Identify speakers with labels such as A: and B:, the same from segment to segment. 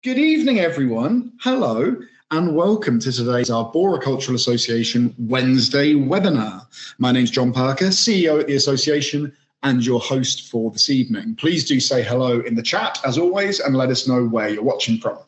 A: Good evening, everyone. Hello, and welcome to today's Arboricultural Association Wednesday webinar. My name's John Parker, CEO at the Association and your host for this evening. Please do say hello in the chat, as always, and let us know where you're watching from.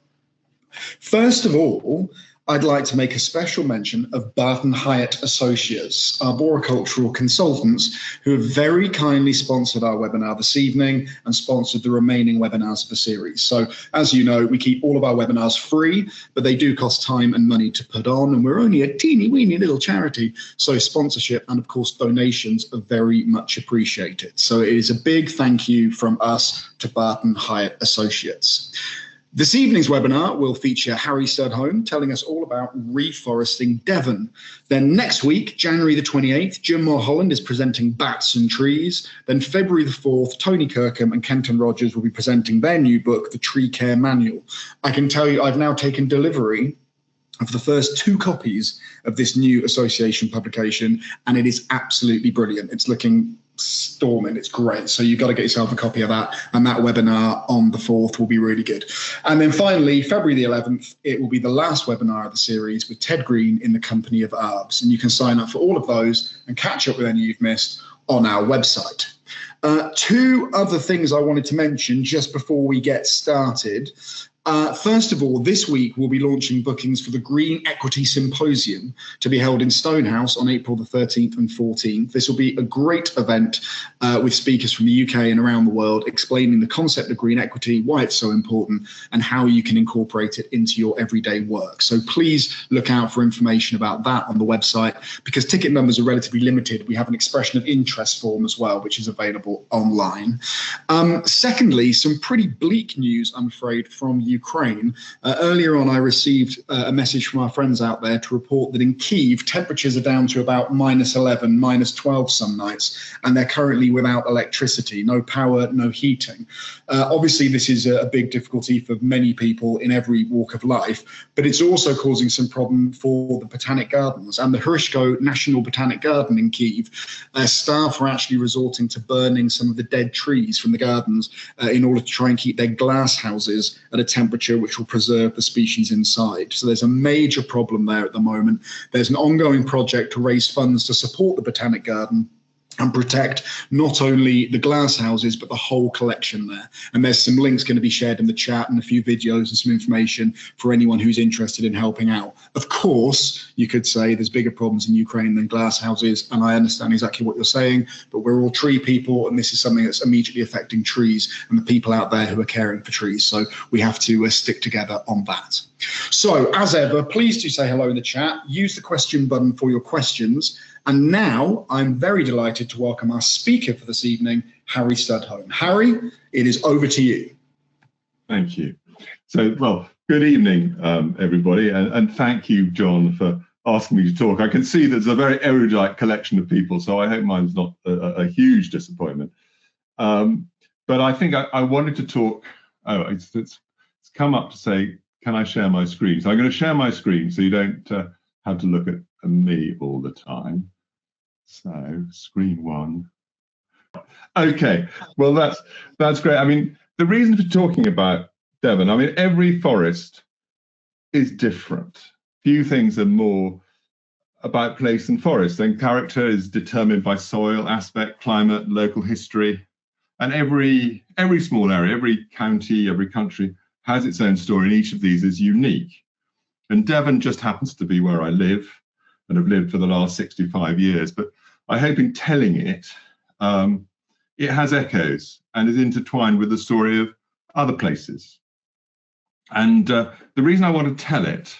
A: First of all, I'd like to make a special mention of Barton Hyatt Associates, arboricultural consultants who have very kindly sponsored our webinar this evening and sponsored the remaining webinars of the series. So as you know, we keep all of our webinars free, but they do cost time and money to put on, and we're only a teeny weeny little charity. So sponsorship and of course donations are very much appreciated. So it is a big thank you from us to Barton Hyatt Associates. This evening's webinar will feature Harry Studholme telling us all about reforesting Devon. Then next week, January the 28th, Jim Mulholland is presenting Bats and Trees. Then February the 4th, Tony Kirkham and Kenton Rogers will be presenting their new book, The Tree Care Manual. I can tell you I've now taken delivery of the first 2 copies of this new association publication, and it is absolutely brilliant. It's looking storming, it's great. So you've got to get yourself a copy of that, and that webinar on the 4th will be really good. And then finally, February the 11th, it will be the last webinar of the series with Ted Green in the company of Arbs, and you can sign up for all of those and catch up with any you've missed on our website. 2 other things I wanted to mention just before we get started. First of all, this week we'll be launching bookings for the Green Equity Symposium to be held in Stonehouse on April the 13th and 14th. This will be a great event with speakers from the UK and around the world explaining the concept of green equity, why it's so important, and how you can incorporate it into your everyday work. So please look out for information about that on the website, because ticket numbers are relatively limited. We have an expression of interest form as well, which is available online. Secondly, some pretty bleak news, I'm afraid, from Ukraine. Earlier on, I received a message from our friends out there to report that in Kyiv, temperatures are down to about -11, -12 some nights, and they're currently without electricity, no power, no heating. Obviously, this is a big difficulty for many people in every walk of life, but it's also causing some problem for the botanic gardens. And the Hrishko National Botanic Garden in Kyiv, staff are actually resorting to burning some of the dead trees from the gardens in order to try and keep their glass houses at a temperature which will preserve the species inside. So there's a major problem there at the moment. There's an ongoing project to raise funds to support the Botanic Garden and protect not only the glass houses, but the whole collection there. And there's some links going to be shared in the chat and a few videos and some information for anyone who's interested in helping out. Of course, you could say there's bigger problems in Ukraine than glass houses, and I understand exactly what you're saying, but we're all tree people, and this is something that's immediately affecting trees and the people out there who are caring for trees. So we have to stick together on that. So as ever, please do say hello in the chat, use the question button for your questions. And now I'm very delighted to welcome our speaker for this evening, Harry Studholme. Harry, it is over to you.
B: Thank you. So, well, good evening, everybody, and thank you, John, for asking me to talk. I can see there's a very erudite collection of people, so I hope mine's not a huge disappointment. But I think I wanted to talk. Oh, it's come up to say, can I share my screen? So I'm going to share my screen so you don't have to look at me all the time. So screen 1. Okay, well that's great. I mean, the reason for talking about Devon, I mean, every forest is different. Few things are more about place than forest. And character is determined by soil, aspect, climate, local history. And every small area, every county, every country has its own story, and each of these is unique. And Devon just happens to be where I live and have lived for the last 65 years. But I hope in telling it, it has echoes and is intertwined with the story of other places. And the reason I want to tell it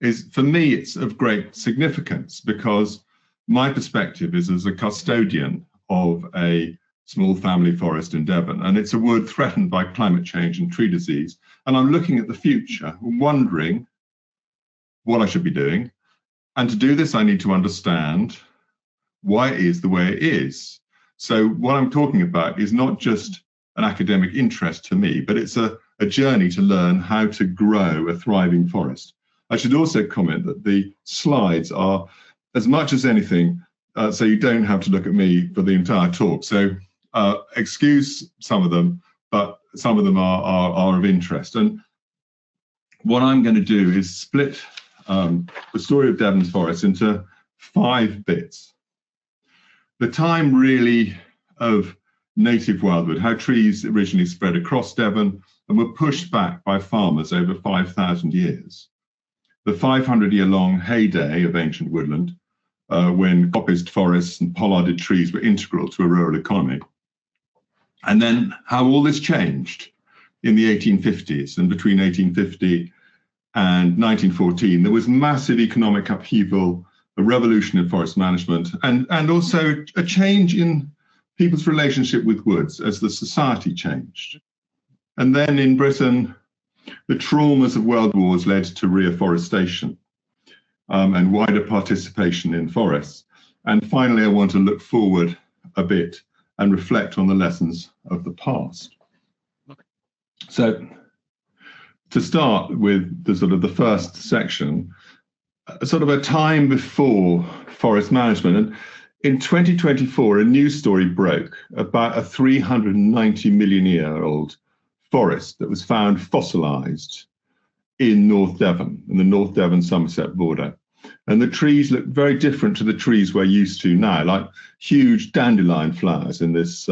B: is, for me, it's of great significance because my perspective is as a custodian of a small family forest in Devon, and it's a wood threatened by climate change and tree disease. And I'm looking at the future, wondering what I should be doing. And to do this, I need to understand why it is the way it is. So what I'm talking about is not just an academic interest to me, but it's a journey to learn how to grow a thriving forest. I should also comment that the slides are, as much as anything, so you don't have to look at me for the entire talk. So excuse some of them, but some of them are of interest. And what I'm going to do is split the story of Devon's forest into 5 bits. The time really of native wildwood, how trees originally spread across Devon and were pushed back by farmers over 5,000 years. The 500-year-long heyday of ancient woodland, when coppiced forests and pollarded trees were integral to a rural economy. And then how all this changed in the 1850s, and between 1850 and 1914, there was massive economic upheaval, a revolution in forest management, and also a change in people's relationship with woods as the society changed. And then in Britain, the traumas of world wars led to reforestation and wider participation in forests. And finally, I want to look forward a bit and reflect on the lessons of the past. So to start with the first section, sort of a time before forest management. And in 2024, a news story broke about a 390 million year old forest that was found fossilized in North Devon, in the North Devon Somerset border. And the trees look very different to the trees we're used to now, like huge dandelion flowers in this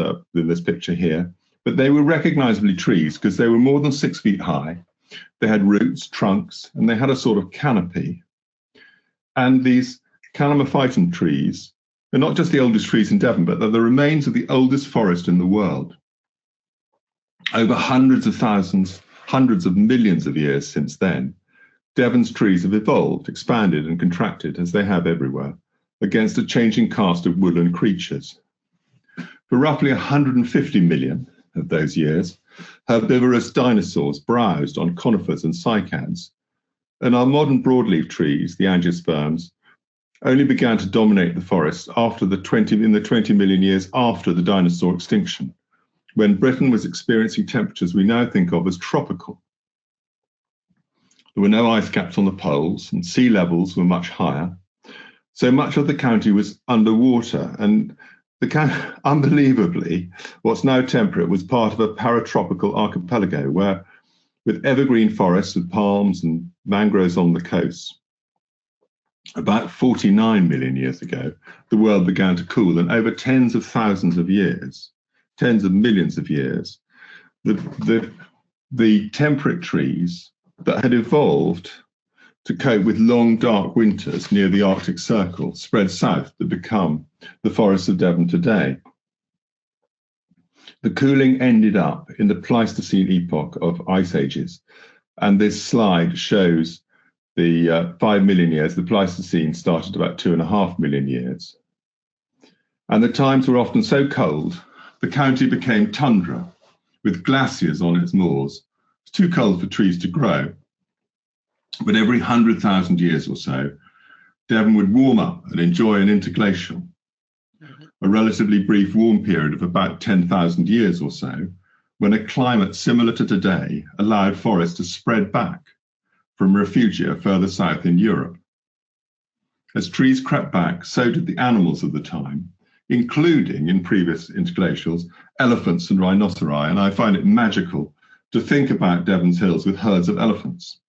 B: picture here. But they were recognizably trees because they were more than 6 feet high. They had roots, trunks, and they had a sort of canopy. And these Calamophyton trees are not just the oldest trees in Devon, but they're the remains of the oldest forest in the world. Over hundreds of thousands, hundreds of millions of years since then, Devon's trees have evolved, expanded and contracted, as they have everywhere, against a changing cast of woodland creatures. For roughly 150 million of those years, herbivorous dinosaurs browsed on conifers and cycads, and our modern broadleaf trees, the angiosperms, only began to dominate the forest in the 20 million years after the dinosaur extinction, when Britain was experiencing temperatures we now think of as tropical. There were no ice caps on the poles, and sea levels were much higher. So much of the county was underwater, and unbelievably, what's now temperate was part of a paratropical archipelago where, with evergreen forests with palms and mangroves on the coast, about 49 million years ago, the world began to cool, and over tens of thousands of years, tens of millions of years, the temperate trees that had evolved to cope with long, dark winters near the Arctic Circle spread south to become the forests of Devon today. The cooling ended up in the Pleistocene epoch of ice ages, and this slide shows the 5 million years. The Pleistocene started about 2.5 million years. And the times were often so cold, the county became tundra, with glaciers on its moors. It's too cold for trees to grow. But every 100,000 years or so, Devon would warm up and enjoy an interglacial, a relatively brief warm period of about 10,000 years or so, when a climate similar to today allowed forests to spread back from refugia further south in Europe. As trees crept back, so did the animals of the time, including, in previous interglacials, elephants and rhinoceri, and I find it magical to think about Devon's hills with herds of elephants.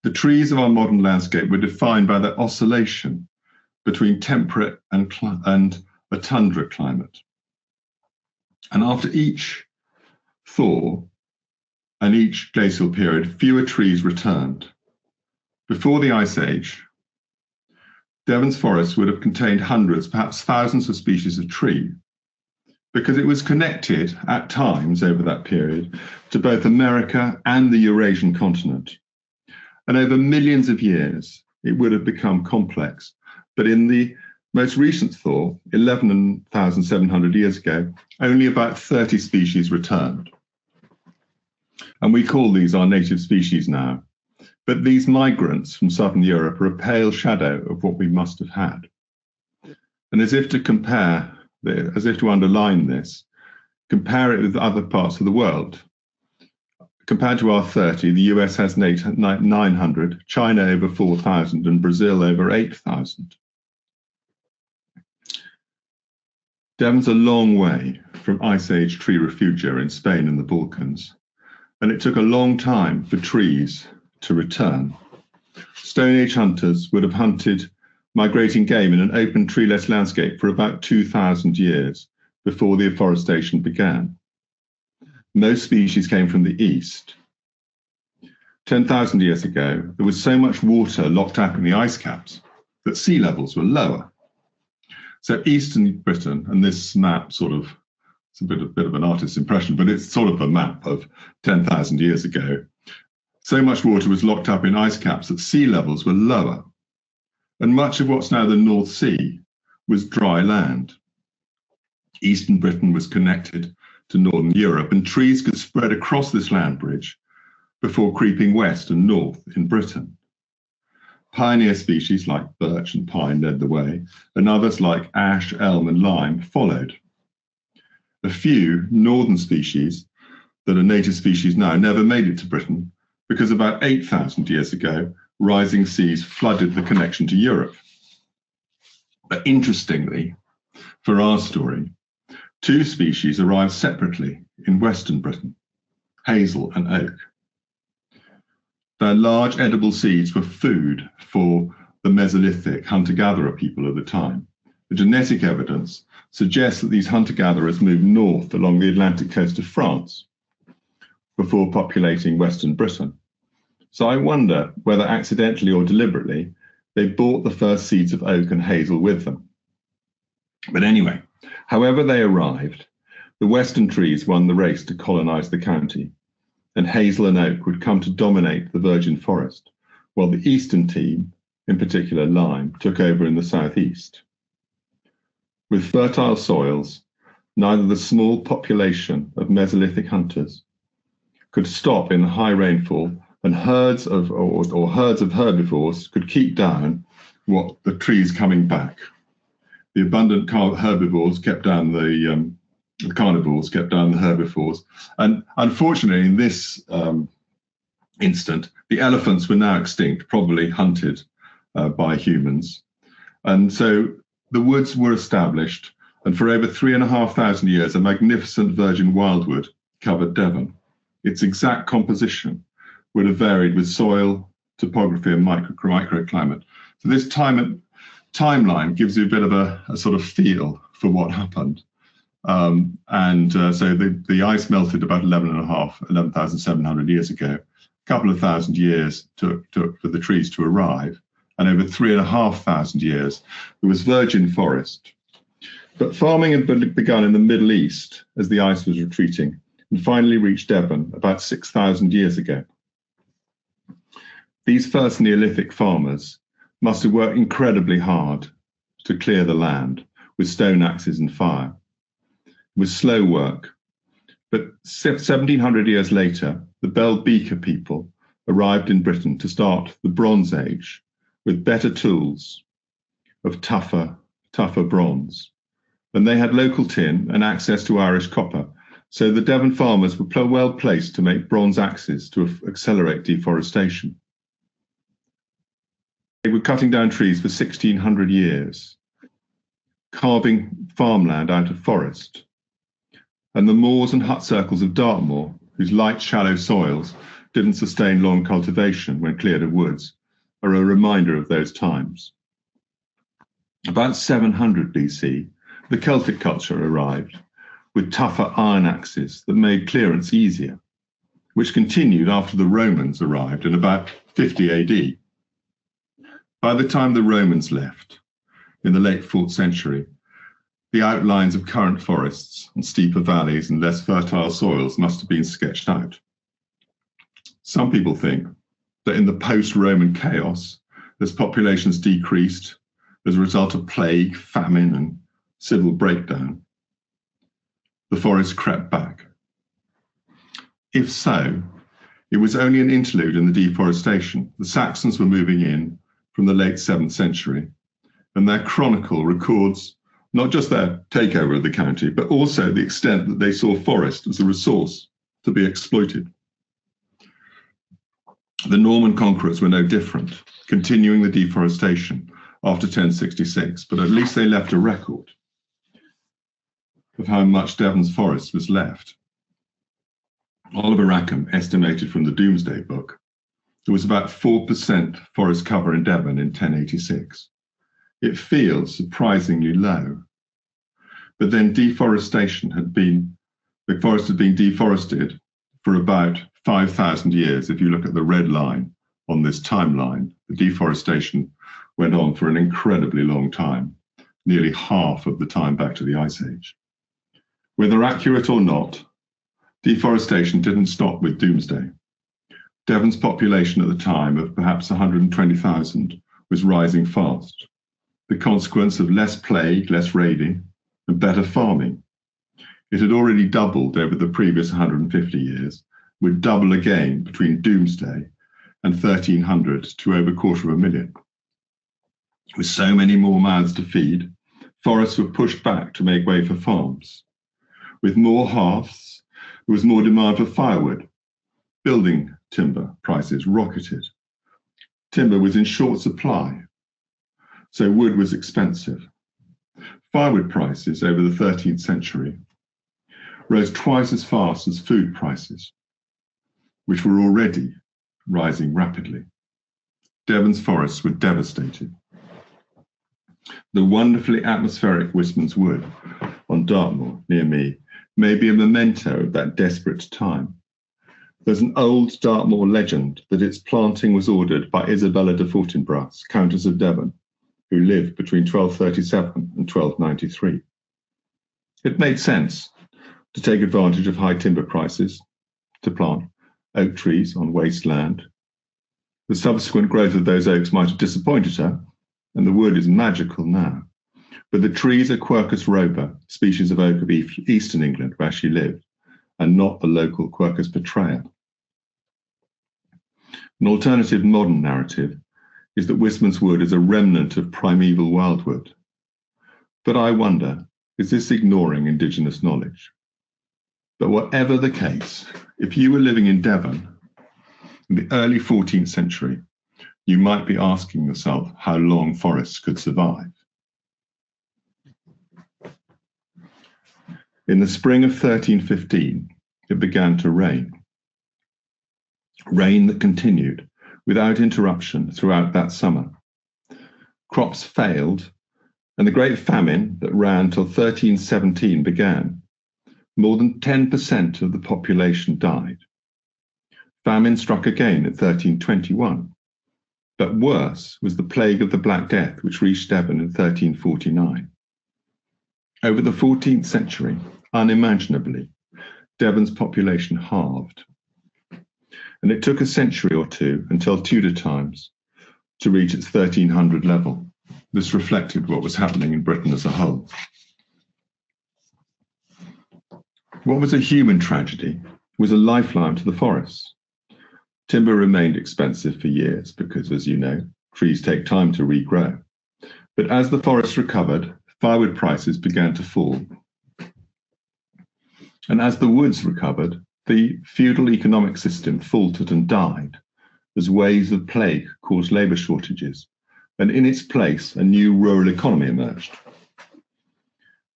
B: The trees of our modern landscape were defined by their oscillation between temperate and a tundra climate. And after each thaw and each glacial period, fewer trees returned. Before the Ice Age, Devon's forests would have contained hundreds, perhaps thousands of species of tree, because it was connected at times over that period to both America and the Eurasian continent. And over millions of years, it would have become complex. But in the most recent thaw, 11,700 years ago, only about 30 species returned. And we call these our native species now. But these migrants from southern Europe are a pale shadow of what we must have had. And as if to underline this, compare it with other parts of the world. Compared to our 30, the US has 900, China over 4,000, and Brazil over 8,000. Devon's a long way from Ice Age tree refugia in Spain and the Balkans. and it took a long time for trees to return. Stone Age hunters would have hunted migrating game in an open treeless landscape for about 2,000 years before the afforestation began. Most species came from the east. 10,000 years ago, there was so much water locked up in the ice caps that sea levels were lower. So eastern Britain, and this map sort of, it's a bit of an artist's impression, but it's sort of a map of 10,000 years ago. So much water was locked up in ice caps that sea levels were lower. And much of what's now the North Sea was dry land. Eastern Britain was connected to Northern Europe, and trees could spread across this land bridge before creeping west and north in Britain. Pioneer species like birch and pine led the way, and others like ash, elm, and lime followed. A few northern species that are native species now never made it to Britain because about 8,000 years ago, rising seas flooded the connection to Europe. But interestingly, for our story, two species arrived separately in Western Britain, hazel and oak. Their large edible seeds were food for the Mesolithic hunter-gatherer people of the time. The genetic evidence suggests that these hunter-gatherers moved north along the Atlantic coast of France before populating Western Britain. So I wonder whether accidentally or deliberately, they brought the first seeds of oak and hazel with them. But anyway, however they arrived, the Western trees won the race to colonize the county, and hazel and oak would come to dominate the virgin forest, while the Eastern team, in particular lime, took over in the southeast. With fertile soils, neither the small population of Mesolithic hunters could stop in high rainfall, and herds of herbivores could keep down what the trees coming back. The abundant herbivores kept down the carnivores, kept down the herbivores. And unfortunately, in this instant, the elephants were now extinct, probably hunted by humans. And so the woods were established, and for over 3,500 years, a magnificent virgin wildwood covered Devon. Its exact composition would have varied with soil, topography, and microclimate. So this timeline gives you a bit of a sort of feel for what happened. So the ice melted about 11,700 years ago. A couple of thousand years took for the trees to arrive, and over 3,500 years there was virgin forest. But farming had begun in the Middle East as the ice was retreating, and finally reached Devon about 6,000 years ago. These first Neolithic farmers must have worked incredibly hard to clear the land with stone axes and fire. It was slow work, but 1,700 years later, the Bell Beaker people arrived in Britain to start the Bronze Age with better tools of tougher bronze. And they had local tin and access to Irish copper, so the Devon farmers were well placed to make bronze axes to accelerate deforestation. They were cutting down trees for 1,600 years, carving farmland out of forest. And the moors and hut circles of Dartmoor, whose light, shallow soils didn't sustain long cultivation when cleared of woods, are a reminder of those times. About 700 BC, the Celtic culture arrived with tougher iron axes that made clearance easier, which continued after the Romans arrived in about 50 AD. By the time the Romans left, in the late 4th century, the outlines of current forests and steeper valleys and less fertile soils must have been sketched out. Some people think that in the post-Roman chaos, as populations decreased as a result of plague, famine, and civil breakdown, the forest crept back. If so, it was only an interlude in the deforestation. The Saxons were moving in from the late 7th century, and their chronicle records not just their takeover of the county, but also the extent that they saw forest as a resource to be exploited. The Norman conquerors were no different, continuing the deforestation after 1066, but at least they left a record of how much Devon's forest was left. Oliver Rackham estimated from the Domesday Book there was about 4% forest cover in Devon in 1086. It feels surprisingly low. But then the forest had been deforested for about 5,000 years. If you look at the red line on this timeline, the deforestation went on for an incredibly long time, nearly half of the time back to the Ice Age. Whether accurate or not, deforestation didn't stop with Domesday. Devon's population at the time of perhaps 120,000 was rising fast, the consequence of less plague, less raiding, and better farming. It had already doubled over the previous 150 years, would double again between Domesday and 1300 to over 250,000. With so many more mouths to feed, forests were pushed back to make way for farms. With more hearths, there was more demand for firewood. Building timber prices rocketed. Timber was in short supply, so wood was expensive. Firewood prices over the 13th century rose twice as fast as food prices, which were already rising rapidly. Devon's forests were devastated. The wonderfully atmospheric Wistman's Wood on Dartmoor, near me, may be a memento of that desperate time. There's an old Dartmoor legend that its planting was ordered by Isabella de Fortinbras, Countess of Devon, who lived between 1237 and 1293. It made sense to take advantage of high timber prices to plant oak trees on waste land. The subsequent growth of those oaks might have disappointed her, and the wood is magical now. But the trees are Quercus robur, species of oak of eastern England where she lived, and not the local Quercus petraea. An alternative modern narrative is that Wistman's Wood is a remnant of primeval wildwood. But I wonder, is this ignoring indigenous knowledge? But whatever the case, if you were living in Devon in the early 14th century, you might be asking yourself how long forests could survive. In the spring of 1315, it began to rain. Rain that continued without interruption throughout that summer. Crops failed, and the Great Famine that ran till 1317 began. More than 10% of the population died. Famine struck again in 1321, but worse was the plague of the Black Death, which reached Devon in 1349. Over the 14th century, unimaginably, Devon's population halved. And it took a century or two until Tudor times to reach its 1300 level. This reflected what was happening in Britain as a whole. What was a human tragedy was a lifeline to the forests. Timber remained expensive for years because, as you know, trees take time to regrow. But as the forests recovered, firewood prices began to fall. And as the woods recovered, the feudal economic system faltered and died as waves of plague caused labour shortages, and in its place, a new rural economy emerged.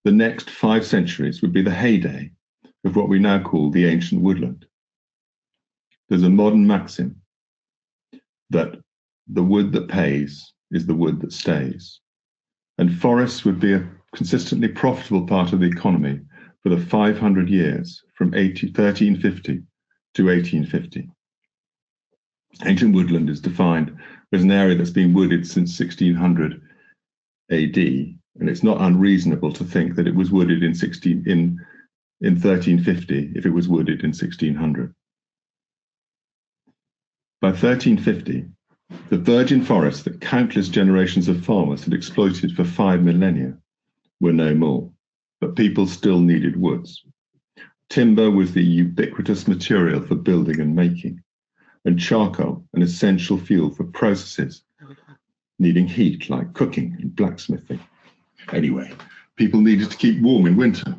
B: The next 5 centuries would be the heyday of what we now call the ancient woodland. There's a modern maxim that the wood that pays is the wood that stays, and forests would be a consistently profitable part of the economy for the 500 years from 1350 to 1850. Ancient woodland is defined as an area that's been wooded since 1600 AD, and it's not unreasonable to think that it was wooded in 1350 if it was wooded in 1600. By 1350, the virgin forests that countless generations of farmers had exploited for 5 millennia were no more, but people still needed woods. Timber was the ubiquitous material for building and making, and charcoal an essential fuel for processes needing heat like cooking and blacksmithing. Anyway, people needed to keep warm in winter,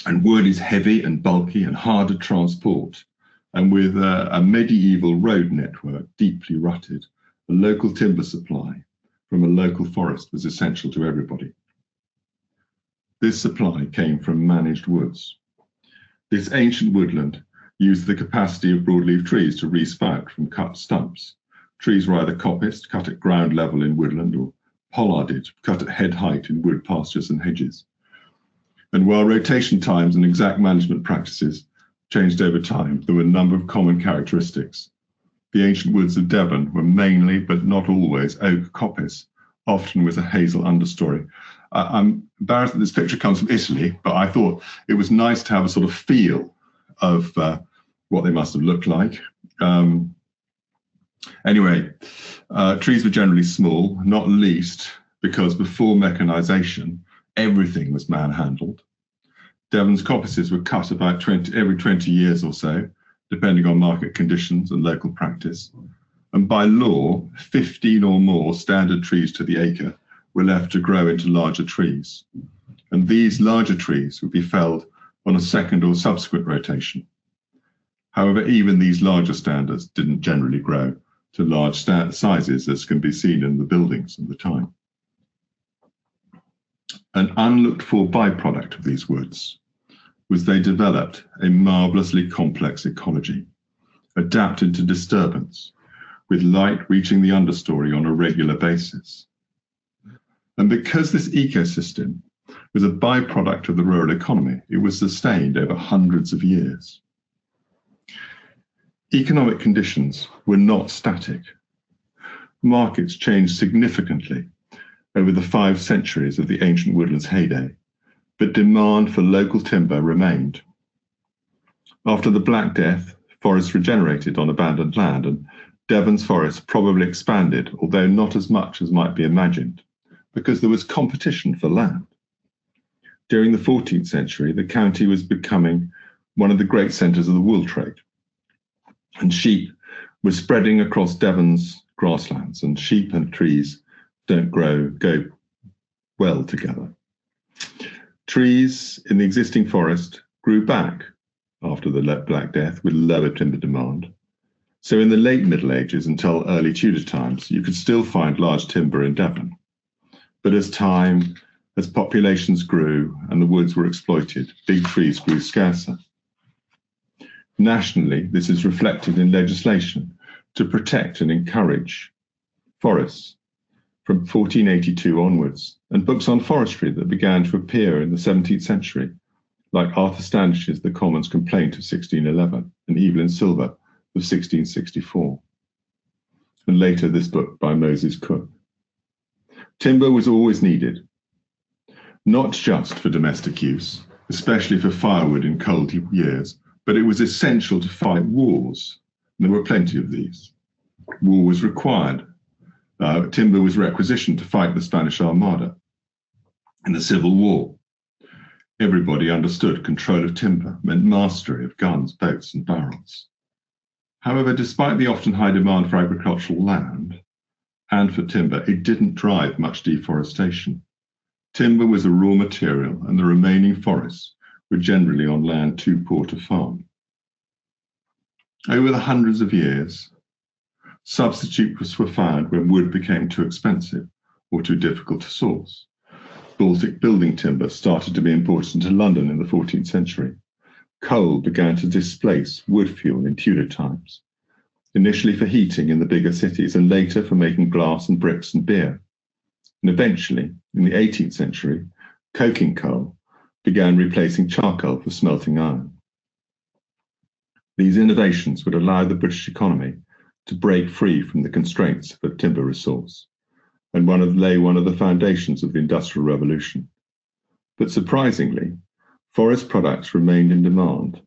B: and wood is heavy and bulky and hard to transport. And with a medieval road network deeply rutted, a local timber supply from a local forest was essential to everybody. This supply came from managed woods. This ancient woodland used the capacity of broadleaf trees to resprout from cut stumps. Trees were either coppiced, cut at ground level in woodland, or pollarded, cut at head height in wood pastures and hedges. And while rotation times and exact management practices changed over time, there were a number of common characteristics. The ancient woods of Devon were mainly, but not always, oak coppice, often with a hazel understory. I'm embarrassed that this picture comes from Italy, but I thought it was nice to have a sort of feel of what they must have looked like. Anyway, trees were generally small, not least because before mechanization, everything was manhandled. Devon's coppices were cut about every 20 years or so, depending on market conditions and local practice. And by law, 15 or more standard trees to the acre were left to grow into larger trees. And these larger trees would be felled on a second or subsequent rotation. However, even these larger standards didn't generally grow to large sizes, as can be seen in the buildings of the time. An unlooked for byproduct of these woods was they developed a marvelously complex ecology, adapted to disturbance, with light reaching the understory on a regular basis. And because this ecosystem was a byproduct of the rural economy, it was sustained over hundreds of years. Economic conditions were not static. Markets changed significantly over the 5 centuries of the ancient woodlands' heyday, but demand for local timber remained. After the Black Death, forests regenerated on abandoned land, and Devon's forests probably expanded, although not as much as might be imagined, because there was competition for land. During the 14th century, the county was becoming one of the great centres of the wool trade, and sheep were spreading across Devon's grasslands, and sheep and trees don't go well together. Trees in the existing forest grew back after the Black Death with lower timber demand. So in the late Middle Ages until early Tudor times, you could still find large timber in Devon. But as populations grew and the woods were exploited, big trees grew scarcer. Nationally, this is reflected in legislation to protect and encourage forests from 1482 onwards, and books on forestry that began to appear in the 17th century, like Arthur Standish's The Commons Complaint of 1611 and Evelyn Silver of 1664, and later this book by Moses Cook. Timber was always needed, not just for domestic use, especially for firewood in cold years, but it was essential to fight wars. There were plenty of these. War was required. Timber was requisitioned to fight the Spanish Armada. In the Civil War, everybody understood control of timber meant mastery of guns, boats, and barrels. However, despite the often high demand for agricultural land and for timber, it didn't drive much deforestation. Timber was a raw material, and the remaining forests were generally on land too poor to farm. Over the hundreds of years, substitutes were found when wood became too expensive or too difficult to source. Baltic building timber started to be imported into London in the 14th century. Coal began to displace wood fuel in Tudor times, initially for heating in the bigger cities and later for making glass and bricks and beer. And eventually, in the 18th century, coking coal began replacing charcoal for smelting iron. These innovations would allow the British economy to break free from the constraints of a timber resource and lay one of the foundations of the Industrial Revolution. But surprisingly, forest products remained in demand.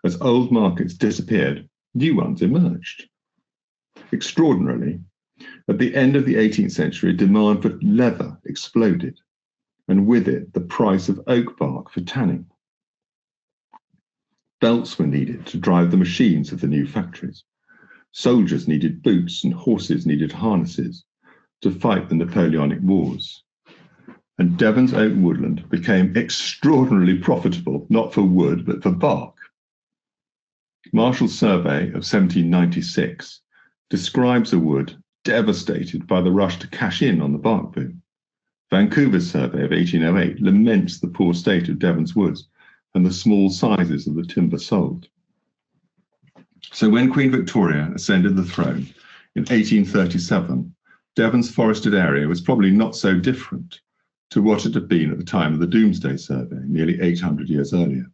B: As old markets disappeared, new ones emerged. Extraordinarily, at the end of the 18th century, demand for leather exploded, and with it, the price of oak bark for tanning. Belts were needed to drive the machines of the new factories. Soldiers needed boots and horses needed harnesses to fight the Napoleonic Wars. And Devon's oak woodland became extraordinarily profitable, not for wood, but for bark. Marshall's survey of 1796 describes a wood devastated by the rush to cash in on the bark boom. Vancouver's survey of 1808 laments the poor state of Devon's woods and the small sizes of the timber sold. So when Queen Victoria ascended the throne in 1837, Devon's forested area was probably not so different to what it had been at the time of the Domesday Survey, nearly 800 years earlier.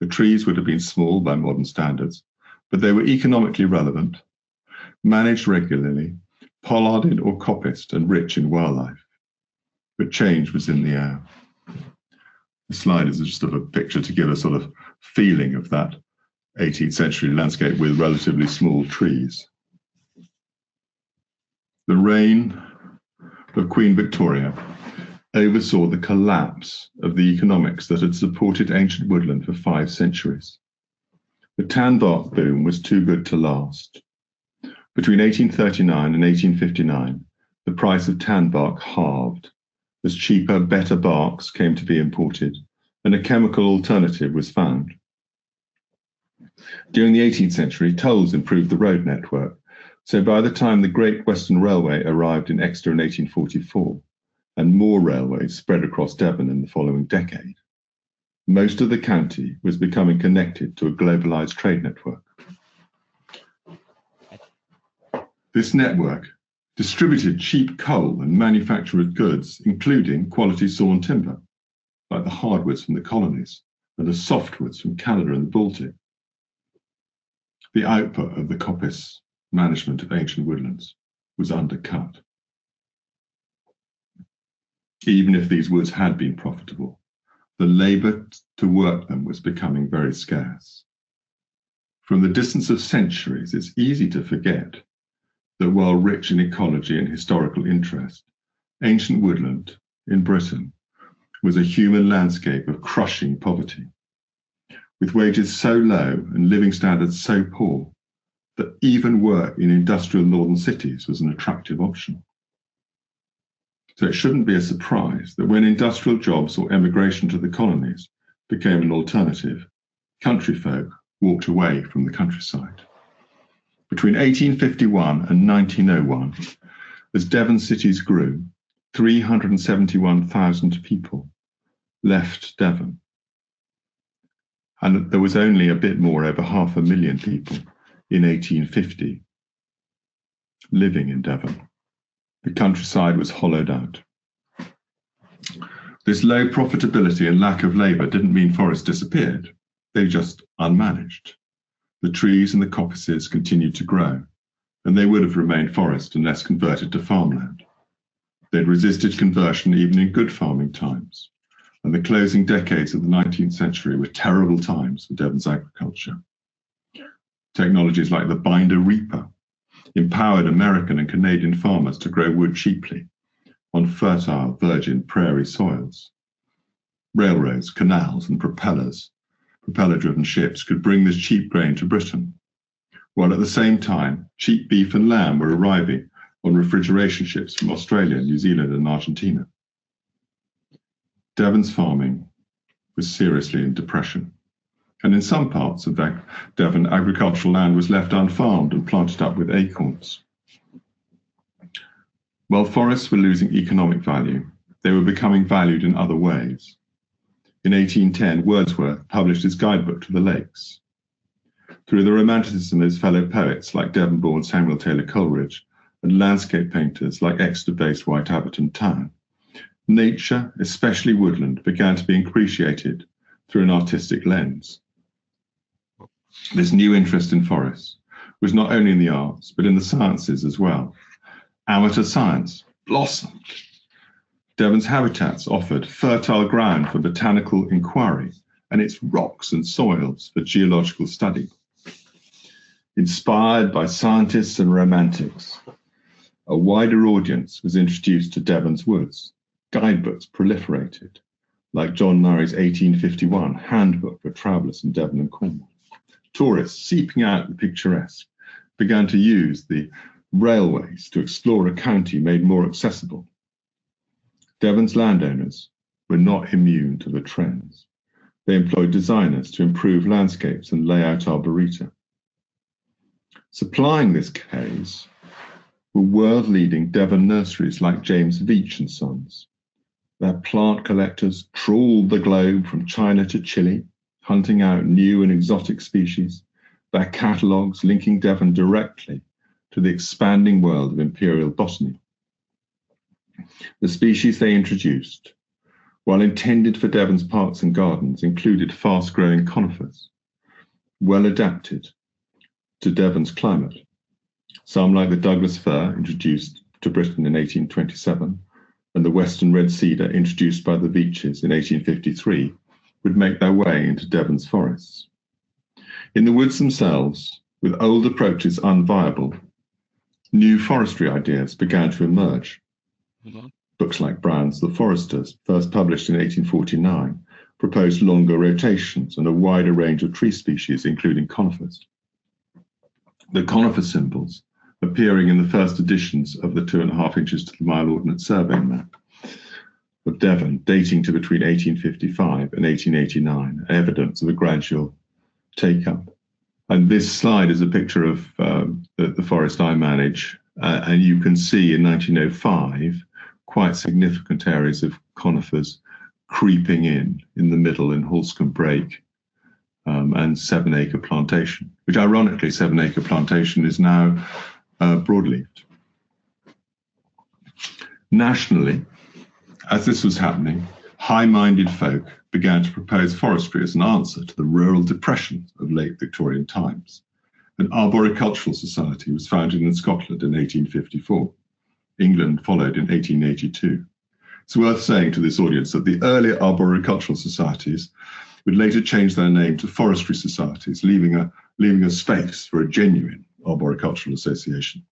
B: The trees would have been small by modern standards, but they were economically relevant, managed regularly, pollarded or coppiced, and rich in wildlife. But change was in the air. The slide is just sort of a picture to give a sort of feeling of that 18th century landscape with relatively small trees. The reign of Queen Victoria oversaw the collapse of the economics that had supported ancient woodland for 5 centuries. The tanbark boom was too good to last. Between 1839 and 1859, the price of tanbark halved as cheaper, better barks came to be imported and a chemical alternative was found. During the 18th century, tolls improved the road network, so by the time the Great Western Railway arrived in Exeter in 1844, and more railways spread across Devon in the following decade, most of the county was becoming connected to a globalized trade network. This network distributed cheap coal and manufactured goods, including quality sawn timber, like the hardwoods from the colonies and the softwoods from Canada and the Baltic. The output of the coppice management of ancient woodlands was undercut. Even if these woods had been profitable, the labour to work them was becoming very scarce. From the distance of centuries, it's easy to forget that while rich in ecology and historical interest, ancient woodland in Britain was a human landscape of crushing poverty, with wages so low and living standards so poor that even work in industrial northern cities was an attractive option. So it shouldn't be a surprise that when industrial jobs or emigration to the colonies became an alternative, country folk walked away from the countryside. Between 1851 and 1901, as Devon cities grew, 371,000 people left Devon. And there was only a bit more, over 500,000 people in 1850 living in Devon. The countryside was hollowed out. This low profitability and lack of labour didn't mean forests disappeared. They just unmanaged. The trees and the coppices continued to grow, and they would have remained forest unless converted to farmland. They'd resisted conversion even in good farming times, and the closing decades of the 19th century were terrible times for Devon's agriculture. Technologies like the binder reaper empowered American and Canadian farmers to grow wood cheaply on fertile, virgin prairie soils. Railroads, canals, and propeller-driven ships could bring this cheap grain to Britain, while at the same time, cheap beef and lamb were arriving on refrigeration ships from Australia, New Zealand, and Argentina. Devon's farming was seriously in depression, and in some parts of Devon, agricultural land was left unfarmed and planted up with acorns. While forests were losing economic value, they were becoming valued in other ways. In 1810, Wordsworth published his guidebook to the lakes. Through the romanticism of his fellow poets like Devon-born Samuel Taylor Coleridge and landscape painters like Exeter-based White Abbot Town, nature, especially woodland, began to be appreciated through an artistic lens. This new interest in forests was not only in the arts, but in the sciences as well. Amateur science blossomed. Devon's habitats offered fertile ground for botanical inquiry and its rocks and soils for geological study. Inspired by scientists and romantics, a wider audience was introduced to Devon's woods. Guidebooks proliferated, like John Murray's 1851 Handbook for Travellers in Devon and Cornwall. Tourists, seeking out the picturesque, began to use the railways to explore a county made more accessible. Devon's landowners were not immune to the trends. They employed designers to improve landscapes and lay out arboreta. Supplying this case were world-leading Devon nurseries like James Veitch and Sons. Their plant collectors trawled the globe from China to Chile, hunting out new and exotic species, their catalogues linking Devon directly to the expanding world of imperial botany. The species they introduced, while intended for Devon's parks and gardens, included fast-growing conifers, well adapted to Devon's climate. Some, like the Douglas fir, introduced to Britain in 1827, and the western red cedar, introduced by the Veitches in 1853, would make their way into Devon's forests. In the woods themselves, with old approaches unviable, new forestry ideas began to emerge. Books like Brown's The Foresters, first published in 1849, proposed longer rotations and a wider range of tree species, including conifers. The conifer symbols, appearing in the first editions of the 2.5 inches to the mile Ordnance Survey map of Devon, dating to between 1855 and 1889, evidence of a gradual take-up. And this slide is a picture of the forest I manage, and you can see in 1905 quite significant areas of conifers creeping in the middle in Halscombe Brake and 7 Acre Plantation, which ironically 7 Acre Plantation is now broadleafed. Nationally, as this was happening, high-minded folk began to propose forestry as an answer to the rural depression of late Victorian times. An arboricultural society was founded in Scotland in 1854. England followed in 1882. It's worth saying to this audience that the earlier arboricultural societies would later change their name to forestry societies, leaving a space for a genuine arboricultural association.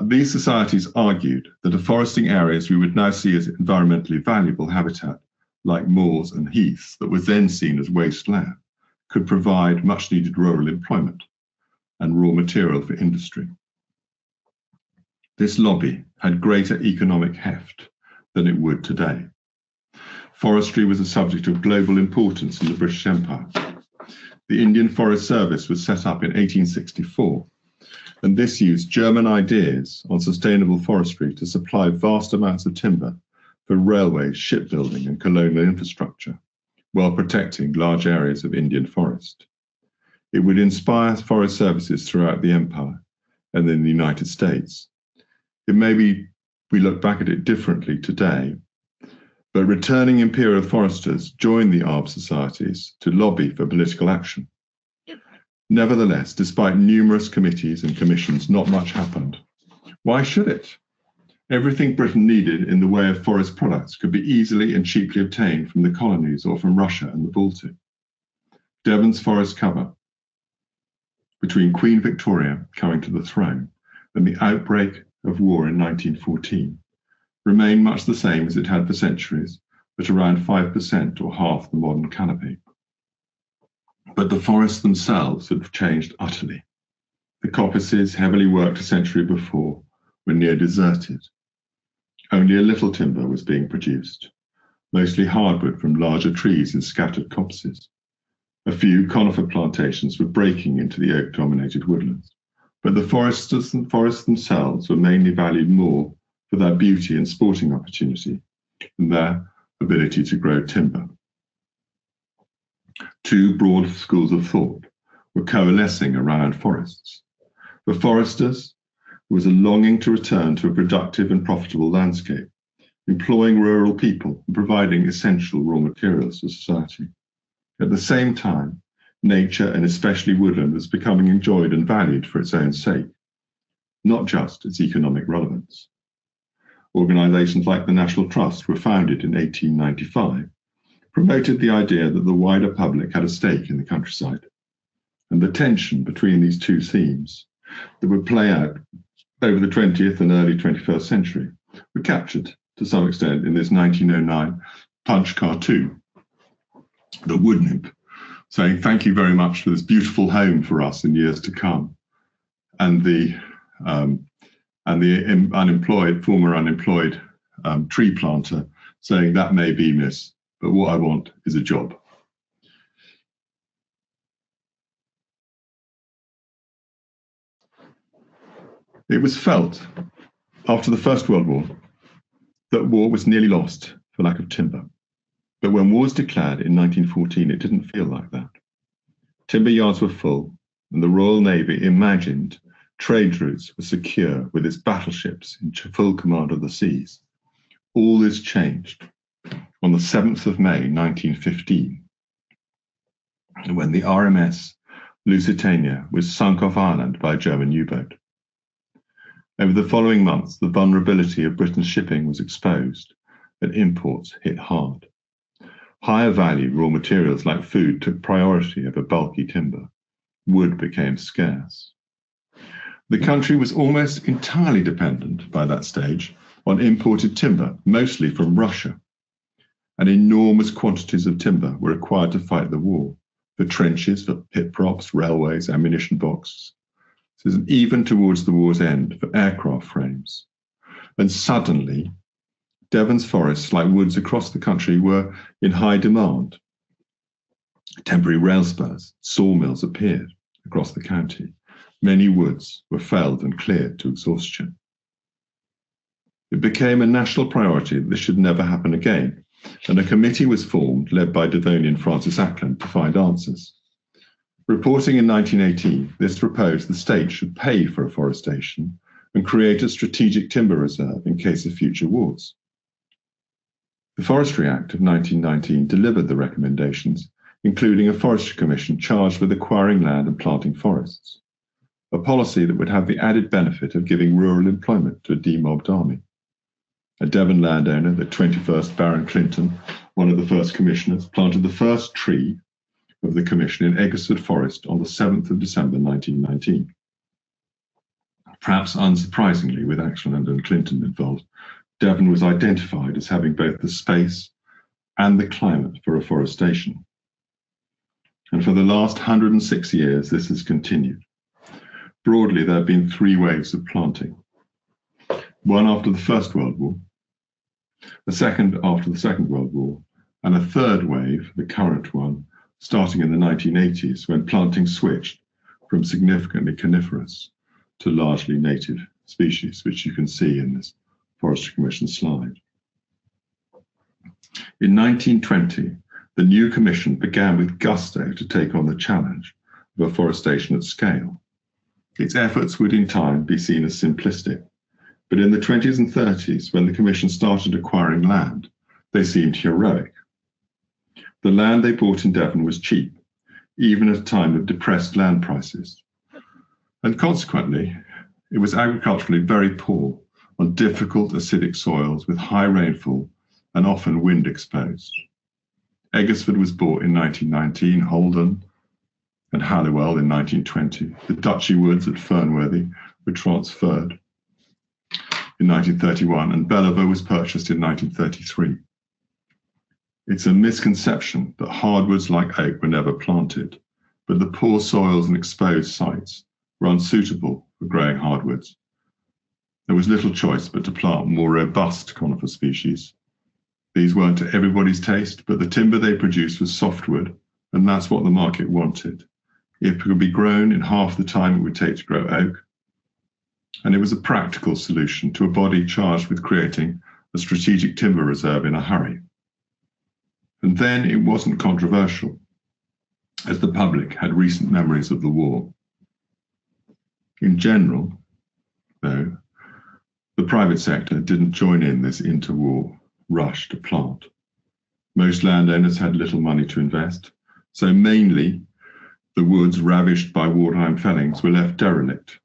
B: These societies argued that afforesting areas we would now see as environmentally valuable habitat, like moors and heaths that was then seen as wasteland, could provide much needed rural employment and raw material for industry. This lobby had greater economic heft than it would today. Forestry was a subject of global importance in the British Empire. The Indian Forest Service was set up in 1864, and this used German ideas on sustainable forestry to supply vast amounts of timber for railways, shipbuilding, and colonial infrastructure, while protecting large areas of Indian forest. It would inspire forest services throughout the empire and in the United States. It may be we look back at it differently today, but returning imperial foresters joined the ARB societies to lobby for political action. Nevertheless, despite numerous committees and commissions, not much happened. Why should it? Everything Britain needed in the way of forest products could be easily and cheaply obtained from the colonies or from Russia and the Baltic. Devon's forest cover, between Queen Victoria coming to the throne and the outbreak of war in 1914, remained much the same as it had for centuries, at around 5% or half the modern canopy. But the forests themselves had changed utterly. The coppices, heavily worked a century before, were near deserted. Only a little timber was being produced, mostly hardwood from larger trees in scattered copses. A few conifer plantations were breaking into the oak-dominated woodlands, but the forests themselves were mainly valued more for their beauty and sporting opportunity than their ability to grow timber. Two broad schools of thought were coalescing around forests. For foresters, there was a longing to return to a productive and profitable landscape, employing rural people and providing essential raw materials for society. At the same time, nature, and especially woodland, was becoming enjoyed and valued for its own sake, not just its economic relevance. Organisations like the National Trust were founded in 1895, promoted the idea that the wider public had a stake in the countryside, and the tension between these two themes that would play out over the 20th and early 21st century were captured to some extent in this 1909 Punch cartoon, the wood nymph, saying thank you very much for this beautiful home for us in years to come, and the former unemployed tree planter saying that may be, miss, but what I want is a job. It was felt after the First World War that war was nearly lost for lack of timber. But when war was declared in 1914, it didn't feel like that. Timber yards were full, and the Royal Navy imagined trade routes were secure with its battleships in full command of the seas. All this changed on the 7th of May 1915, when the RMS Lusitania was sunk off Ireland by a German U-boat. Over the following months, the vulnerability of Britain's shipping was exposed and imports hit hard. Higher value raw materials like food took priority over bulky timber. Wood became scarce. The country was almost entirely dependent by that stage on imported timber, mostly from Russia. And enormous quantities of timber were required to fight the war, for trenches, for pit props, railways, ammunition boxes, even towards the war's end, for aircraft frames. And suddenly, Devon's forests, like woods across the country, were in high demand. Temporary rail spurs, sawmills appeared across the county. Many woods were felled and cleared to exhaustion. It became a national priority that this should never happen again, and a committee was formed led by Devonian Francis Ackland to find answers. Reporting in 1918, this proposed the state should pay for afforestation and create a strategic timber reserve in case of future wars. The Forestry Act of 1919 delivered the recommendations, including a forestry commission charged with acquiring land and planting forests, a policy that would have the added benefit of giving rural employment to a demobbed army. A Devon landowner, the 21st Baron Clinton, one of the first commissioners, planted the first tree of the commission in Eggersford Forest on the 7th of December 1919. Perhaps unsurprisingly, with Ackland and Clinton involved, Devon was identified as having both the space and the climate for afforestation. And for the last 106 years, this has continued. Broadly, there have been three waves of planting. One after the First World War, a second after the Second World War, and a third wave, the current one, starting in the 1980s, when planting switched from significantly coniferous to largely native species, which you can see in this Forestry Commission slide. In 1920, the new commission began with gusto to take on the challenge of afforestation at scale. Its efforts would in time be seen as simplistic, but in the 20s and 30s, when the commission started acquiring land, they seemed heroic. The land they bought in Devon was cheap, even at a time of depressed land prices. And consequently, it was agriculturally very poor on difficult acidic soils with high rainfall and often wind exposed. Eggersford was bought in 1919, Holden and Halliwell in 1920. The Duchy Woods at Fernworthy were transferred in 1931, and Belliver was purchased in 1933. It's a misconception that hardwoods like oak were never planted, but the poor soils and exposed sites were unsuitable for growing hardwoods. There was little choice but to plant more robust conifer species. These weren't to everybody's taste, but the timber they produced was softwood, and that's what the market wanted. It could be grown in half the time it would take to grow oak, and it was a practical solution to a body charged with creating a strategic timber reserve in a hurry. And then it wasn't controversial, as the public had recent memories of the war. In general, though, the private sector didn't join in this interwar rush to plant. Most landowners had little money to invest, so mainly the woods ravished by wartime fellings were left derelict.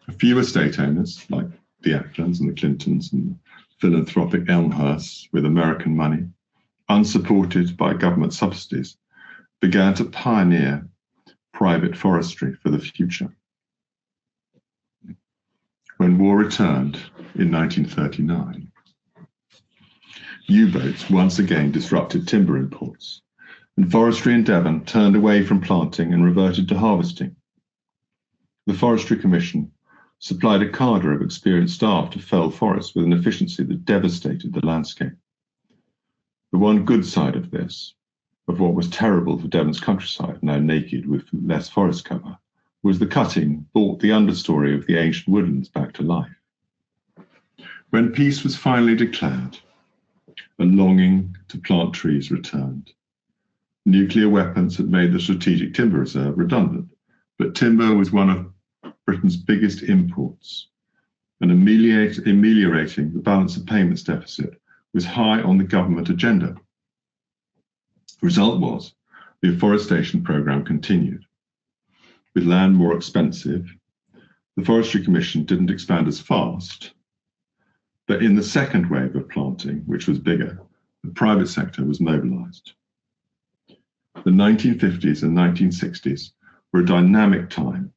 B: A few estate owners, like the Acklands and the Clintons and philanthropic Elmhursts with American money, unsupported by government subsidies, began to pioneer private forestry for the future. When war returned in 1939, U-boats once again disrupted timber imports, and forestry in Devon turned away from planting and reverted to harvesting. The Forestry Commission supplied a cadre of experienced staff to fell forests with an efficiency that devastated the landscape. The one good side of this, of what was terrible for Devon's countryside, now naked with less forest cover, was the cutting brought the understory of the ancient woodlands back to life. When peace was finally declared, a longing to plant trees returned. Nuclear weapons had made the strategic timber reserve redundant, but timber was one of Britain's biggest imports, and ameliorating the balance of payments deficit was high on the government agenda. The result was the afforestation programme continued. With land more expensive, the Forestry Commission didn't expand as fast, but in the second wave of planting, which was bigger, the private sector was mobilised. The 1950s and 1960s were a dynamic time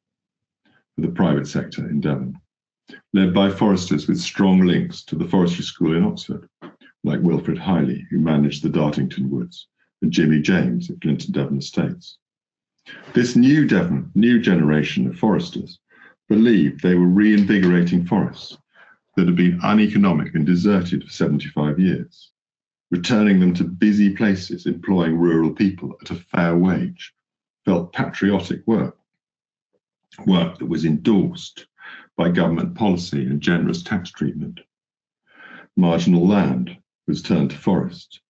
B: for the private sector in Devon, led by foresters with strong links to the forestry school in Oxford, like Wilfred Hiley, who managed the Dartington Woods, and Jimmy James at Clinton Devon Estates. This new generation of foresters believed they were reinvigorating forests that had been uneconomic and deserted for 75 years, returning them to busy places, employing rural people at a fair wage, felt patriotic work that was endorsed by government policy and generous tax treatment. Marginal land was turned to forest,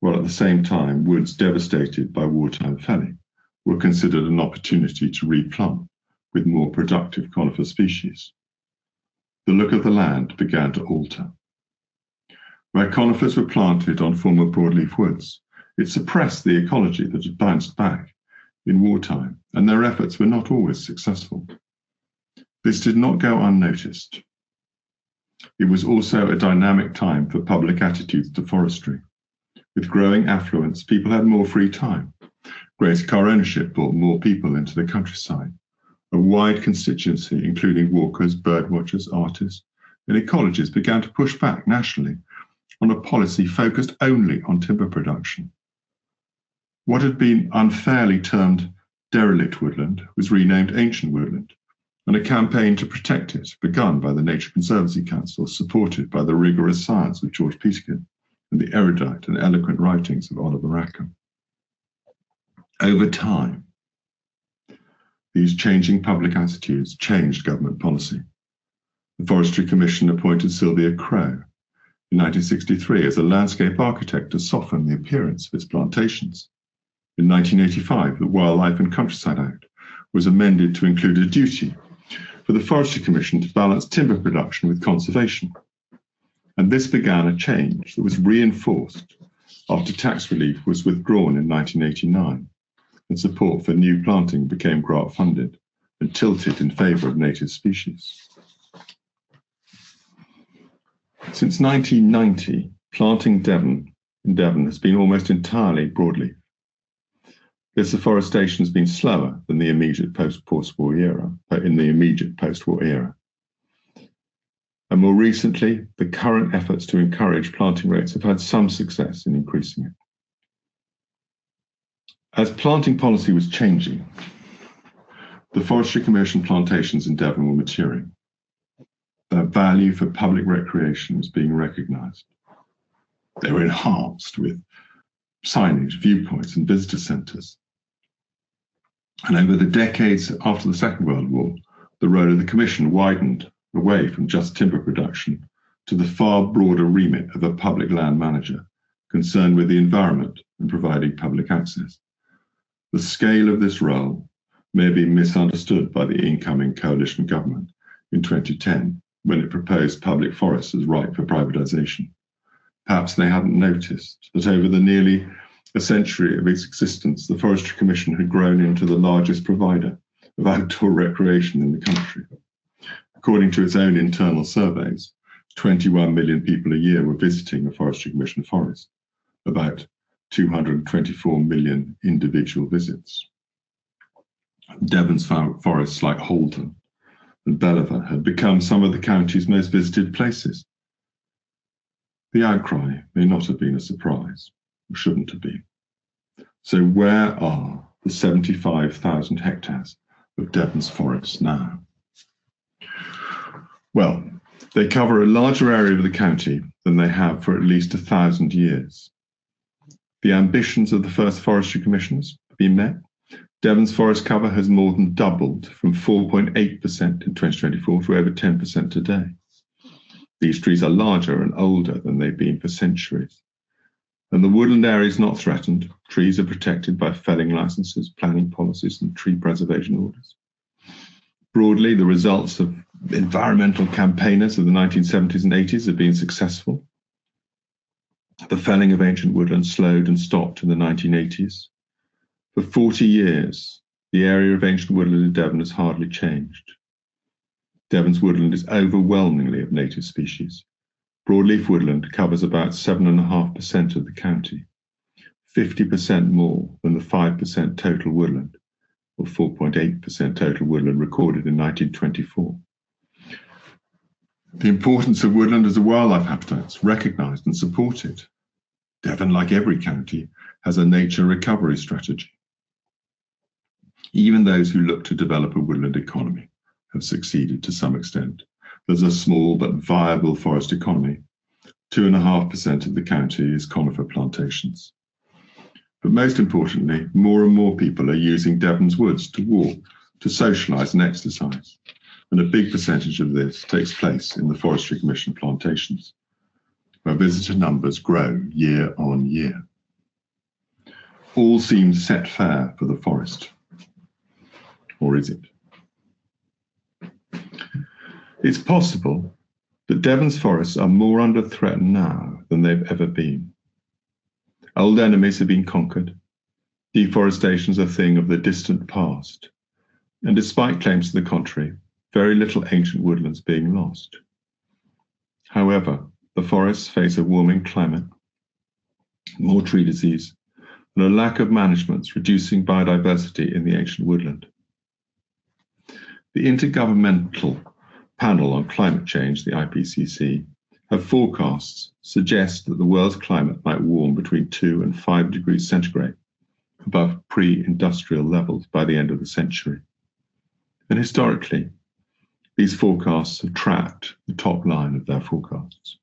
B: while at the same time woods devastated by wartime felling were considered an opportunity to replant with more productive conifer species. The look of the land began to alter. Where conifers were planted on former broadleaf woods, it suppressed the ecology that had bounced back in wartime, and their efforts were not always successful. This did not go unnoticed. It was also a dynamic time for public attitudes to forestry. With growing affluence, people had more free time. Greater car ownership brought more people into the countryside. A wide constituency, including walkers, birdwatchers, artists, and ecologists, began to push back nationally on a policy focused only on timber production. What had been unfairly termed derelict woodland was renamed ancient woodland, and a campaign to protect it, begun by the Nature Conservancy Council, supported by the rigorous science of George Peterkin and the erudite and eloquent writings of Oliver Rackham. Over time, these changing public attitudes changed government policy. The Forestry Commission appointed Sylvia Crowe in 1963 as a landscape architect to soften the appearance of its plantations. In 1985, the Wildlife and Countryside Act was amended to include a duty for the Forestry Commission to balance timber production with conservation. And this began a change that was reinforced after tax relief was withdrawn in 1989 and support for new planting became grant funded and tilted in favour of native species. Since 1990, planting in Devon has been almost entirely broadleaf. This afforestation has been slower than the immediate post-war era, And more recently, the current efforts to encourage planting rates have had some success in increasing it. As planting policy was changing, the Forestry Commission plantations in Devon were maturing. Their value for public recreation was being recognised. They were enhanced with signage, viewpoints, and visitor centres. And over the decades after the Second World War, the role of the Commission widened away from just timber production to the far broader remit of a public land manager concerned with the environment and providing public access. The scale of this role may be misunderstood by the incoming coalition government in 2010 when it proposed public forests as ripe for privatisation. Perhaps they hadn't noticed that over the nearly a century of its existence, the Forestry Commission had grown into the largest provider of outdoor recreation in the country. According to its own internal surveys, 21 million people a year were visiting a Forestry Commission forest, about 224 million individual visits. Devon's forests like Halton and Belliver had become some of the county's most visited places. The outcry may not have been a surprise, or shouldn't have been. So where are the 75,000 hectares of Devon's forests now? Well, they cover a larger area of the county than they have for at least 1,000 years. The ambitions of the first Forestry Commissioners have been met. Devon's forest cover has more than doubled from 4.8% in 2024 to over 10% today. These trees are larger and older than they've been for centuries. And the woodland area is not threatened. Trees are protected by felling licenses, planning policies, and tree preservation orders. Broadly, the results of environmental campaigners of the 1970s and 80s have been successful. The felling of ancient woodland slowed and stopped in the 1980s. For 40 years, the area of ancient woodland in Devon has hardly changed. Devon's woodland is overwhelmingly of native species. Broadleaf woodland covers about 7.5% of the county, 50% more than the 5% total woodland, or 4.8% total woodland recorded in 1924. The importance of woodland as a wildlife habitat is recognised and supported. Devon, like every county, has a nature recovery strategy. Even those who look to develop a woodland economy have succeeded to some extent. There's a small but viable forest economy. 2.5% of the county is conifer plantations. But most importantly, more and more people are using Devon's woods to walk, to socialise and exercise. And a big percentage of this takes place in the Forestry Commission plantations, where visitor numbers grow year on year. All seems set fair for the forest. Or is it? It's possible that Devon's forests are more under threat now than they've ever been. Old enemies have been conquered. Deforestation is a thing of the distant past. And despite claims to the contrary, very little ancient woodlands being lost. However, the forests face a warming climate, more tree disease, and a lack of management reducing biodiversity in the ancient woodland. The Intergovernmental Panel on Climate Change, the IPCC, have forecasts suggest that the world's climate might warm between 2 and 5 degrees centigrade above pre-industrial levels by the end of the century. And historically, these forecasts have tracked the top line of their forecasts.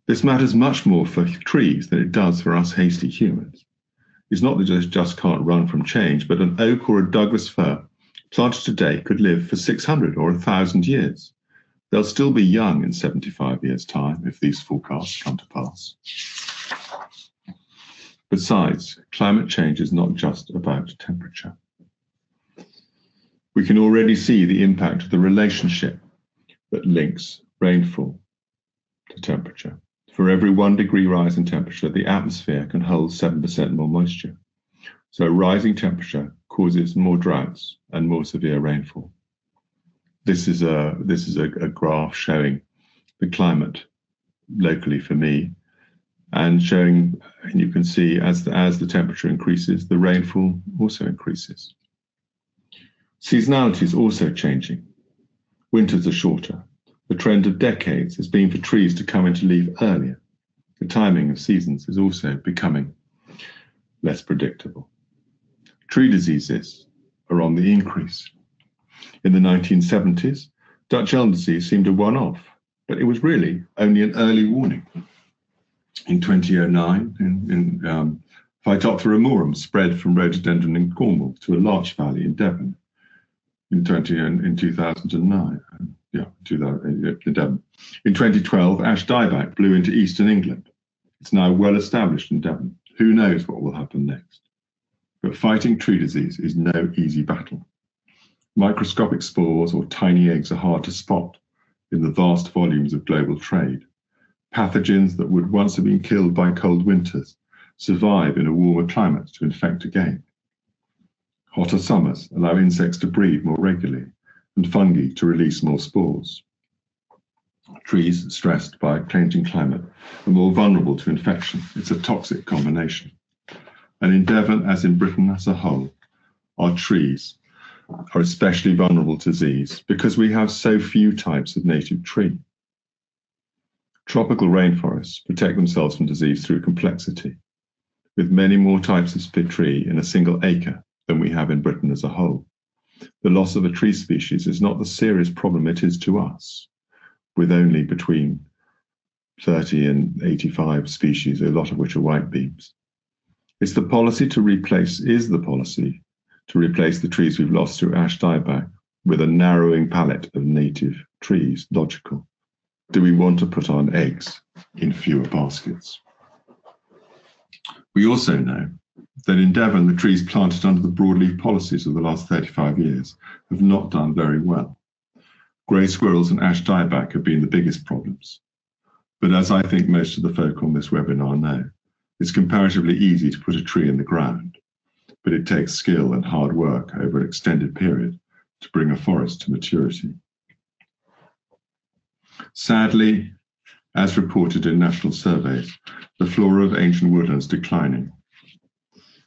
B: This matters much more for trees than it does for us hasty humans. It's not that they just can't run from change, but an oak or a Douglas fir planted today could live for 600 or 1,000 years. They'll still be young in 75 years' time if these forecasts come to pass. Besides, climate change is not just about temperature. We can already see the impact of the relationship that links rainfall to temperature. For every 1 degree rise in temperature, the atmosphere can hold 7% more moisture. So rising temperature causes more droughts and more severe rainfall. This is a graph showing the climate locally for me, and showing, and you can see as the temperature increases, the rainfall also increases. Seasonality is also changing. Winters are shorter. The trend of decades has been for trees to come into leaf earlier. The timing of seasons is also becoming less predictable. Tree diseases are on the increase. In the 1970s, Dutch elm disease seemed a one-off, but it was really only an early warning. In 2009, Phytophthora morum spread from rhododendron in Cornwall to a larch valley in Devon. In 2009, in Devon. In 2012, ash dieback blew into eastern England. It's now well established in Devon. Who knows what will happen next? But fighting tree disease is no easy battle. Microscopic spores or tiny eggs are hard to spot in the vast volumes of global trade. Pathogens that would once have been killed by cold winters survive in a warmer climate to infect again. Hotter summers allow insects to breed more regularly and fungi to release more spores. Trees stressed by a changing climate are more vulnerable to infection. It's a toxic combination. And in Devon, as in Britain as a whole, our trees are especially vulnerable to disease because we have so few types of native tree. Tropical rainforests protect themselves from disease through complexity, with many more types of tree in a single acre than we have in Britain as a whole. The loss of a tree species is not the serious problem it is to us, with only between 30 and 85 species, a lot of which are white beams. Is the policy to replace the trees we've lost through ash dieback with a narrowing palette of native trees logical? Do we want to put on eggs in fewer baskets? We also know that in Devon, the trees planted under the broadleaf policies of the last 35 years have not done very well. Grey squirrels and ash dieback have been the biggest problems. But as I think most of the folk on this webinar know, it's comparatively easy to put a tree in the ground, but it takes skill and hard work over an extended period to bring a forest to maturity. Sadly, as reported in national surveys, the flora of ancient woodlands declining.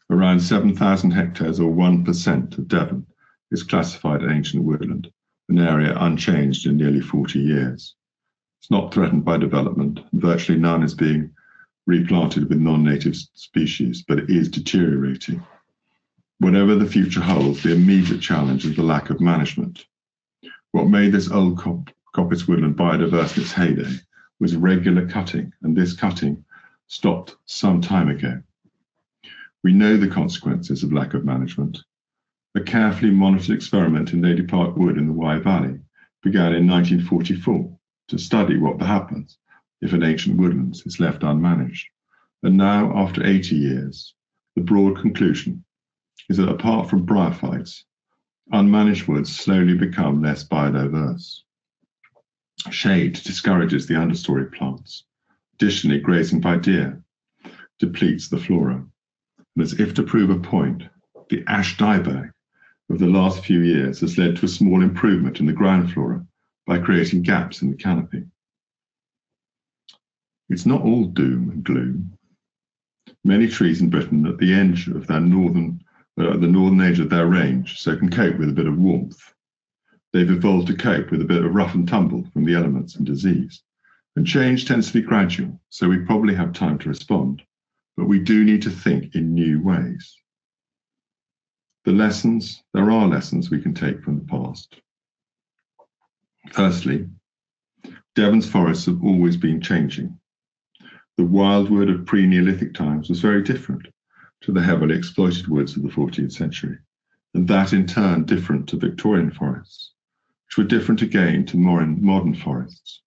B: Around 7,000 hectares, or 1% of Devon, is classified ancient woodland, an area unchanged in nearly 40 years. It's not threatened by development, and virtually none is being replanted with non-native species, but it is deteriorating. Whatever the future holds, the immediate challenge is the lack of management. What made this old coppice woodland biodiverse in its heyday was regular cutting, and this cutting stopped some time ago. We know the consequences of lack of management. A carefully monitored experiment in Lady Park Wood in the Wye Valley began in 1944 to study what happens if an ancient woodland is left unmanaged. And now, after 80 years, the broad conclusion is that apart from bryophytes, unmanaged woods slowly become less biodiverse. Shade discourages the understory plants. Additionally, grazing by deer depletes the flora. And as if to prove a point, the ash dieback of the last few years has led to a small improvement in the ground flora by creating gaps in the canopy. It's not all doom and gloom. Many trees in Britain at the edge of their the northern edge of their range, so can cope with a bit of warmth. They've evolved to cope with a bit of rough and tumble from the elements and disease. And change tends to be gradual, so we probably have time to respond, but we do need to think in new ways. There are lessons we can take from the past. Firstly, Devon's forests have always been changing. The wildwood of pre-Neolithic times was very different to the heavily exploited woods of the 14th century, and that in turn different to Victorian forests, which were different again to modern forests.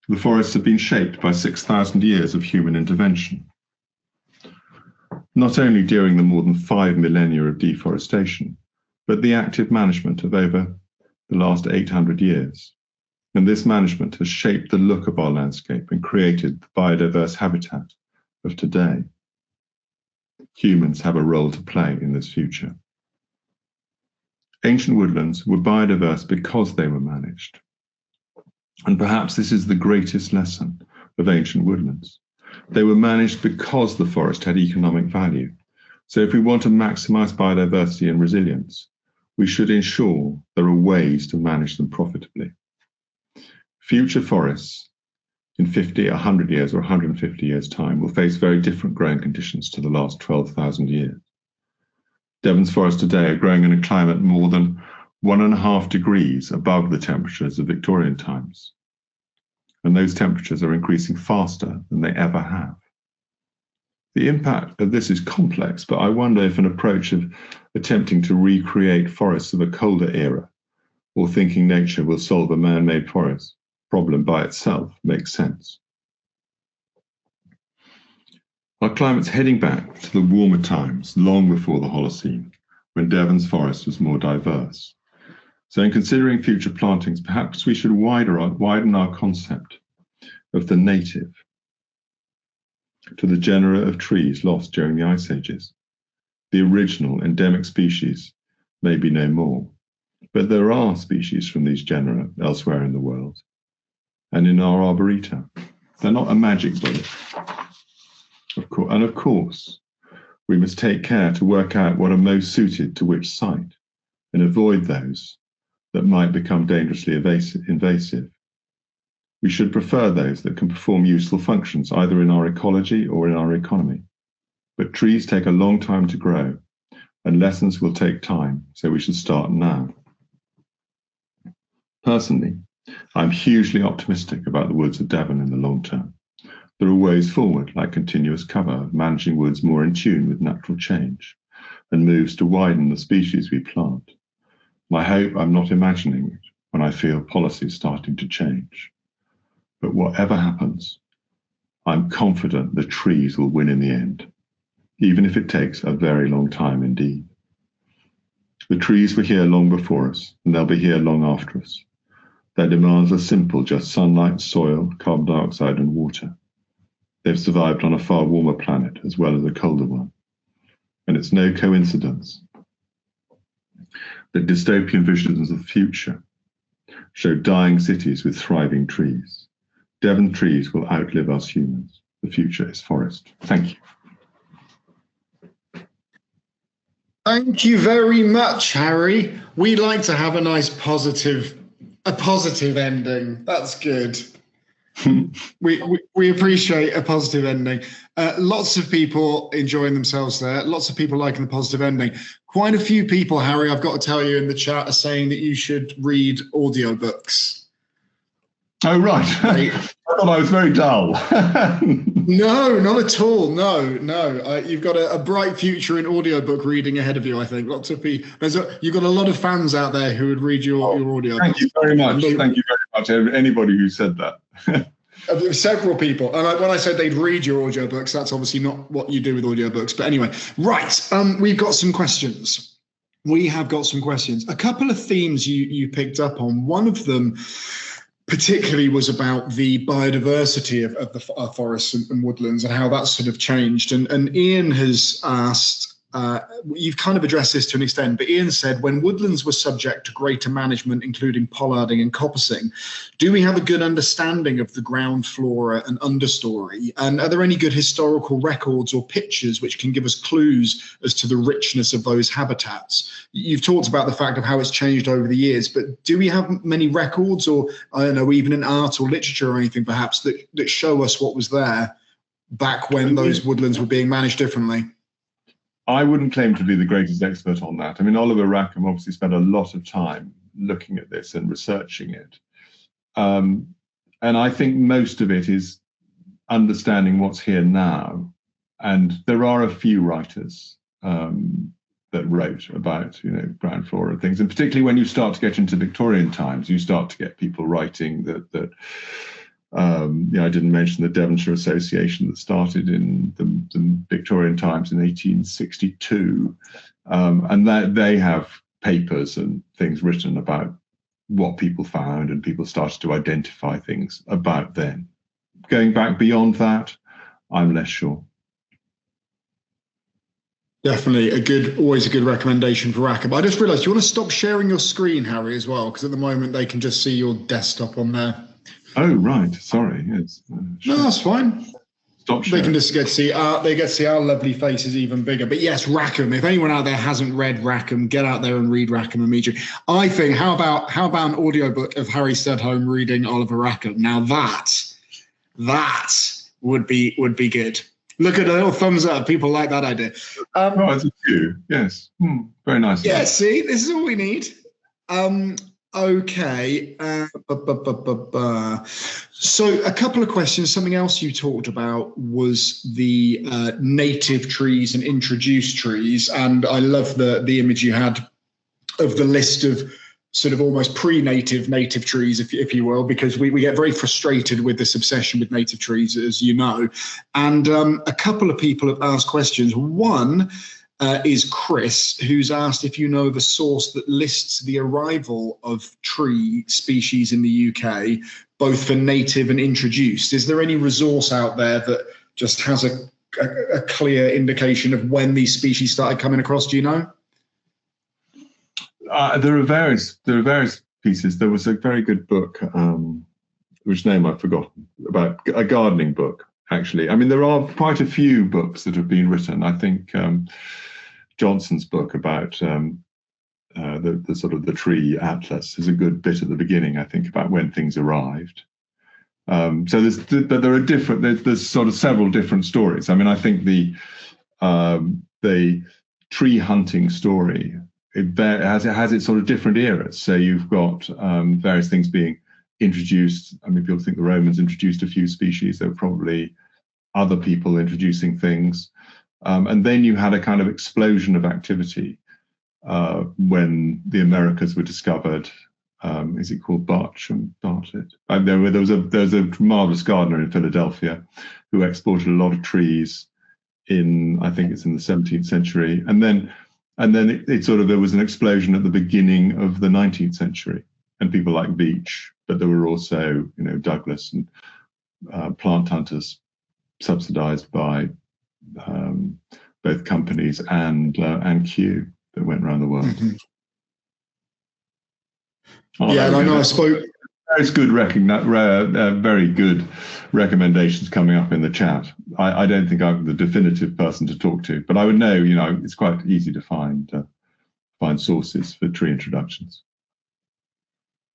B: The forests have been shaped by 6,000 years of human intervention, not only during the more than 5 millennia of deforestation, but the active management of over the last 800 years. And this management has shaped the look of our landscape and created the biodiverse habitat of today. Humans have a role to play in this future. Ancient woodlands were biodiverse because they were managed. And perhaps this is the greatest lesson of ancient woodlands. They were managed because the forest had economic value. So if we want to maximize biodiversity and resilience, we should ensure there are ways to manage them profitably. Future forests in 50, 100 years or 150 years' time will face very different growing conditions to the last 12,000 years. Devon's forests today are growing in a climate more than 1.5 degrees above the temperatures of Victorian times. And those temperatures are increasing faster than they ever have. The impact of this is complex, but I wonder if an approach of attempting to recreate forests of a colder era or thinking nature will solve a man-made forest problem by itself makes sense. Our climate's heading back to the warmer times long before the Holocene, when Devon's forest was more diverse. So in considering future plantings, perhaps we should widen our concept of the native to the genera of trees lost during the ice ages. The original endemic species may be no more, but there are species from these genera elsewhere in the world and in our arboreta. They're not a magic bullet. Of course, we must take care to work out what are most suited to which site and avoid those that might become dangerously invasive. We should prefer those that can perform useful functions either in our ecology or in our economy. But trees take a long time to grow, and lessons will take time, so we should start now. Personally, I'm hugely optimistic about the woods of Devon in the long term. There are ways forward, like continuous cover, managing woods more in tune with natural change, and moves to widen the species we plant. I hope I'm not imagining it when I feel policy starting to change. But whatever happens, I'm confident the trees will win in the end. even if it takes a very long time indeed. The trees were here long before us, and they'll be here long after us. Their demands are simple, just sunlight, soil, carbon dioxide, and water. They've survived on a far warmer planet as well as a colder one. And it's no coincidence that dystopian visions of the future show dying cities with thriving trees. Devon trees will outlive us humans. The future is forest. Thank you.
A: Thank you very much, Harry. We like to have a nice positive ending. That's good. we appreciate a positive ending. Lots of people enjoying themselves there. Lots of people liking the positive ending. Quite a few people, Harry, I've got to tell you in the chat, are saying that you should read audiobooks.
B: Oh, right. I thought I was very dull.
A: No, not at all. No. You've got a bright future in audiobook reading ahead of you, I think. Lots of people. You've got a lot of fans out there who would read your audiobooks. Thank
B: you very much. Thank you very much, anybody who said that.
A: Several people. And when I said they'd read your audiobooks, that's obviously not what you do with audiobooks. But anyway, right. We've got some questions. We have got some questions. A couple of themes you picked up on. One of them particularly was about the biodiversity of the forests and woodlands and how that's sort of changed. And Ian has asked, you've kind of addressed this to an extent, but Ian said, when woodlands were subject to greater management, including pollarding and coppicing, do we have a good understanding of the ground flora and understory? And are there any good historical records or pictures which can give us clues as to the richness of those habitats? You've talked about the fact of how it's changed over the years, but do we have many records, or I don't know, even in art or literature or anything perhaps that show us what was there back when those woodlands were being managed differently?
B: I wouldn't claim to be the greatest expert on that. I mean, Oliver Rackham obviously spent a lot of time looking at this and researching it. And I think most of it is understanding what's here now. And there are a few writers that wrote about, ground flora and things. And particularly when you start to get into Victorian times, you start to get people writing that I didn't mention the Devonshire Association that started in the Victorian times in 1862, and that they have papers and things written about what people found, and people started to identify things about them. Going back beyond that, I'm less sure.
A: Definitely always a good recommendation for Rackham. I just realised you want to stop sharing your screen, Harry, as well, because at the moment they can just see your desktop on there.
B: Oh, right. Sorry. Yes.
A: No, that's fine.
B: Stop sharing.
A: They can just get to see our lovely faces even bigger. But yes, Rackham. If anyone out there hasn't read Rackham, get out there and read Rackham immediately. I think how about an audiobook of Harry Studholme reading Oliver Rackham? Now that would be good. Look at a little thumbs up. People like that idea.
B: It's a few. Yes. Very nice.
A: Yeah. See, this is all we need. Okay. So a couple of questions. Something else you talked about was the native trees and introduced trees. And I love the image you had of the list of sort of almost pre-native native trees, if you will, because we get very frustrated with this obsession with native trees, as you know. And a couple of people have asked questions. One is Chris, who's asked if you know of a source that lists the arrival of tree species in the UK, both for native and introduced. Is there any resource out there that just has a clear indication of when these species started coming across? Do you know?
B: There are various pieces. There was a very good book, which name I've forgotten, about a gardening book, actually. I mean, there are quite a few books that have been written. I think Johnson's book about the sort of the tree atlas is a good bit at the beginning, I think, about when things arrived. So there are different. There's sort of several different stories. I mean, I think the tree hunting story it has its sort of different eras. So you've got various things being introduced. I mean, people think the Romans introduced a few species. There were probably other people introducing things. And then you had a kind of explosion of activity when the Americas were discovered. Is it called Bartsch and Bartlett? There was a marvelous gardener in Philadelphia who exported a lot of trees I think it's in the 17th century, and then it sort of, there was an explosion at the beginning of the 19th century, and people like Beech, but there were also, Douglas and plant hunters, subsidised by both companies and Kew, that went around the world.
A: Mm-hmm. Yeah, and I know I spoke.
B: There's very good recommendations coming up in the chat. I don't think I'm the definitive person to talk to, but I would know. It's quite easy to find sources for tree introductions.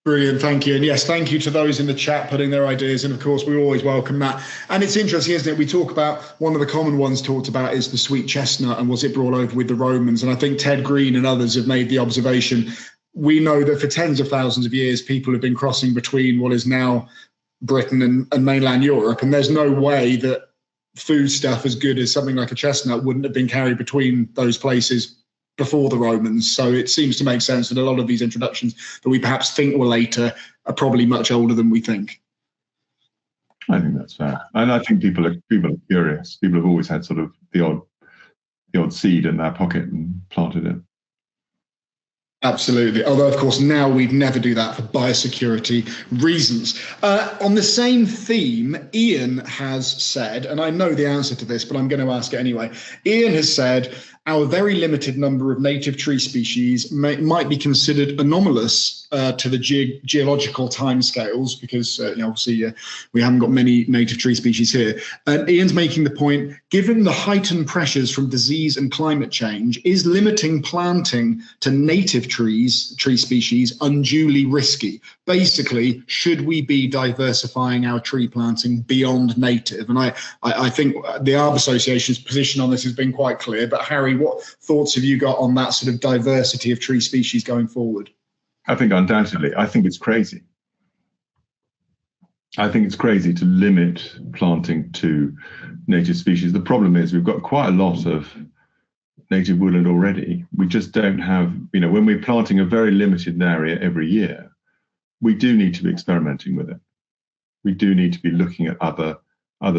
A: Brilliant, thank you. And yes, thank you to those in the chat putting their ideas in. Of course, we always welcome that. And it's interesting, isn't it? We talk about, one of the common ones talked about is the sweet chestnut, and was it brought over with the Romans? And I think Ted Green and others have made the observation. We know that for tens of thousands of years, people have been crossing between what is now Britain and mainland Europe. And there's no way that food stuff as good as something like a chestnut wouldn't have been carried between those places before the Romans. So it seems to make sense that a lot of these introductions that we perhaps think were later are probably much older than we think.
B: I think that's fair. And I think people are curious. People have always had sort of the odd seed in their pocket and planted it.
A: Absolutely. Although, of course, now we'd never do that for biosecurity reasons. On the same theme, Ian has said, and I know the answer to this, but I'm going to ask it anyway. Ian has said, our very limited number of native tree species might be considered anomalous to the geological timescales, because obviously we haven't got many native tree species here. And Ian's making the point, given the heightened pressures from disease and climate change, is limiting planting to native tree species unduly risky? Basically, should we be diversifying our tree planting beyond native? And I think the Arb Association's position on this has been quite clear, but Harry, what thoughts have you got on that sort of diversity of tree species going forward?
B: I think undoubtedly, I think it's crazy. I think it's crazy to limit planting to native species. The problem is we've got quite a lot of native woodland already. We just don't have, when we're planting a very limited area every year, we do need to be experimenting with it. We do need to be looking at other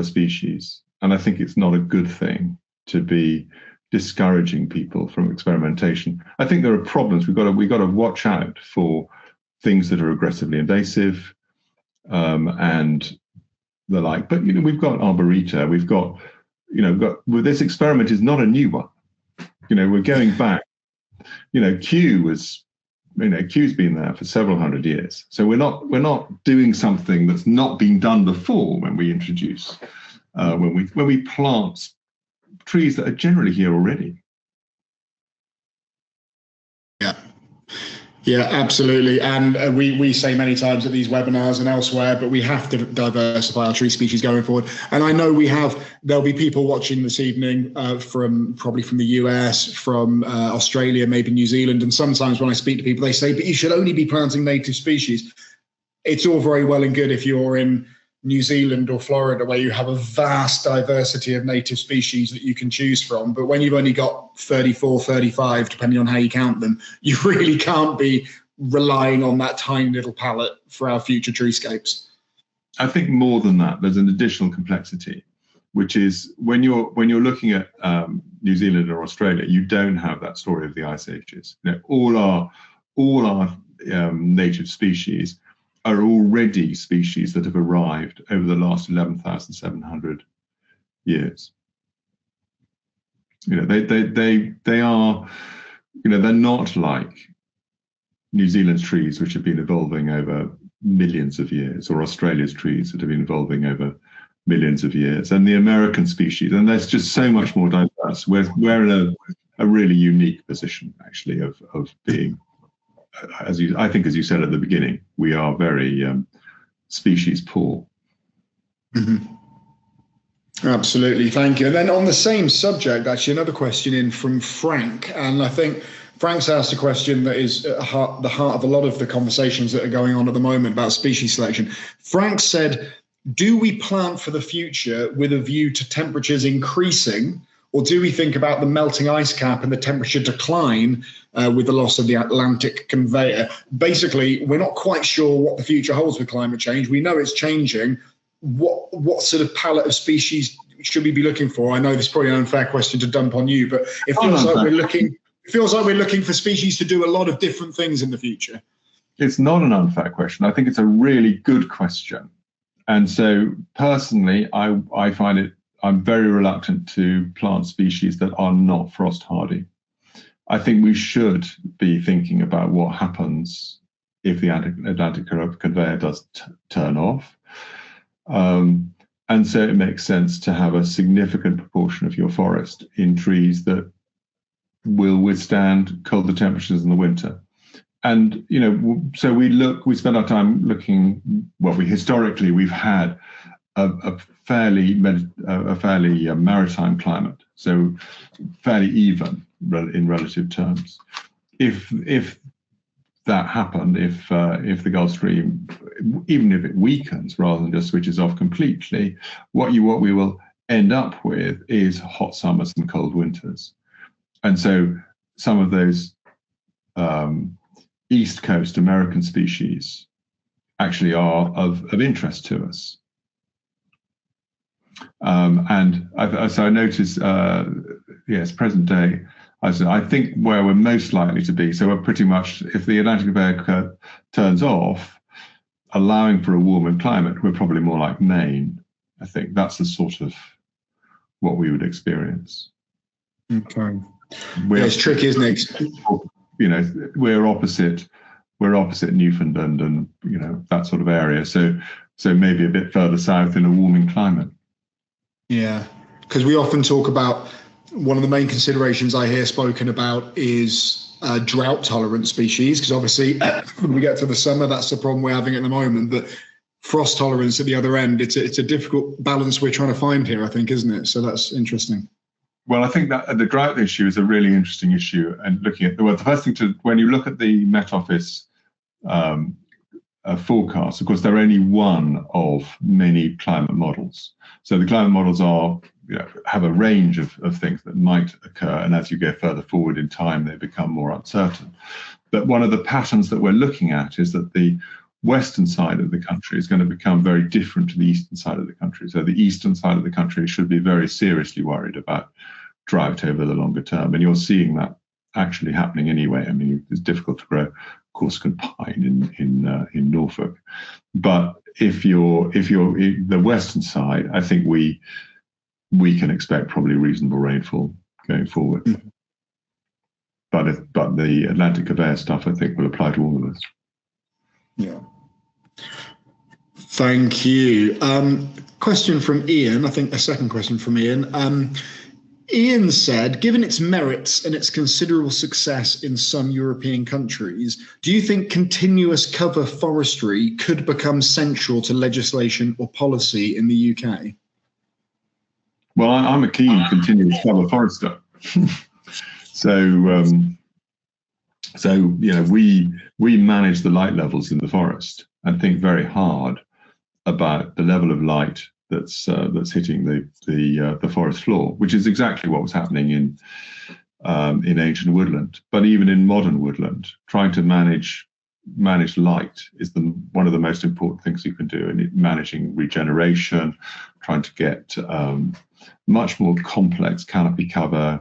B: species. And I think it's not a good thing to be discouraging people from experimentation. I think there are problems. We've got to watch out for things that are aggressively invasive and the like. But we've got arboreta. We've got this experiment is not a new one. We're going back. Kew's been there for several hundred years. So we're not doing something that's not been done before when we introduce when we plant trees that are generally here already.
A: Yeah, absolutely. And we say many times at these webinars and elsewhere, but we have to diversify our tree species going forward. And I know there'll be people watching this evening probably from the US, from Australia, maybe New Zealand. And sometimes when I speak to people, they say, but you should only be planting native species. It's all very well and good if you're in New Zealand or Florida, where you have a vast diversity of native species that you can choose from. But when you've only got 34, 35, depending on how you count them, you really can't be relying on that tiny little palette for our future treescapes.
B: I think more than that, there's an additional complexity, which is when you're looking at New Zealand or Australia, you don't have that story of the ice ages. All our native species are already species that have arrived over the last 11,700 years. They are, they're not like New Zealand's trees, which have been evolving over millions of years, or Australia's trees that have been evolving over millions of years, and the American species. And there's just so much more diverse. We're in a really unique position, actually, of being, as you said at the beginning, we are very species poor.
A: Mm-hmm. Absolutely, thank you. And then on the same subject, actually, another question in from Frank, and I think Frank's asked a question that is at the heart of a lot of the conversations that are going on at the moment about species selection. Frank said, do we plant for the future with a view to temperatures increasing, or do we think about the melting ice cap and the temperature decline with the loss of the Atlantic conveyor? Basically, we're not quite sure what the future holds with climate change. We know it's changing. What sort of palette of species should we be looking for? I know this is probably an unfair question to dump on you, but it feels like we're looking for species to do a lot of different things in the future.
B: It's not an unfair question. I think it's a really good question. And so personally, I find I'm very reluctant to plant species that are not frost hardy. I think we should be thinking about what happens if the Atlantic conveyor does turn off. And so it makes sense to have a significant proportion of your forest in trees that will withstand colder temperatures in the winter. And, so we spend our time looking, historically we've had a fairly maritime climate, so fairly even in relative terms. If that happened, if the Gulf Stream, even if it weakens rather than just switches off completely, what we will end up with is hot summers and cold winters. And so some of those East Coast American species actually are of interest to us. And I noticed, yes, present day, I think where we're most likely to be, so we're pretty much, if the Atlantic conveyor turns off, allowing for a warmer climate, we're probably more like Maine. I think that's the sort of what we would experience.
A: Okay. It's tricky, isn't it?
B: We're opposite Newfoundland and that sort of area. So maybe a bit further south in a warming climate. Yeah,
A: because we often talk about, one of the main considerations I hear spoken about is drought tolerant species, because obviously when we get to the summer, that's the problem we're having at the moment. But frost tolerance at the other end, it's a difficult balance we're trying to find here, I think, isn't it? So that's interesting.
B: Well, I think that the drought issue is a really interesting issue. And looking at the first thing when you look at the Met Office forecast, of course, they're only one of many climate models. So the climate models have a range of things that might occur. And as you go further forward in time, they become more uncertain. But one of the patterns that we're looking at is that the western side of the country is going to become very different to the eastern side of the country. So the eastern side of the country should be very seriously worried about drought over the longer term. And you're seeing that actually happening anyway. I mean, it's difficult to grow Corsican pine in Norfolk. But if you're the western side, I think we can expect probably reasonable rainfall going forward. Mm-hmm. But the Atlantic conveyor stuff, I think, will apply to all of us.
A: Yeah. Thank you. Question from Ian. I think a second question from Ian. Ian said, given its merits and its considerable success in some European countries, do you think continuous cover forestry could become central to legislation or policy in the UK?
B: Well, I'm a keen continuous cover forester. So we manage the light levels in the forest and think very hard about the level of light that's hitting the forest floor, which is exactly what was happening in ancient woodland. But even in modern woodland, trying to manage light is one of the most important things you can do, and managing regeneration, trying to get much more complex canopy cover,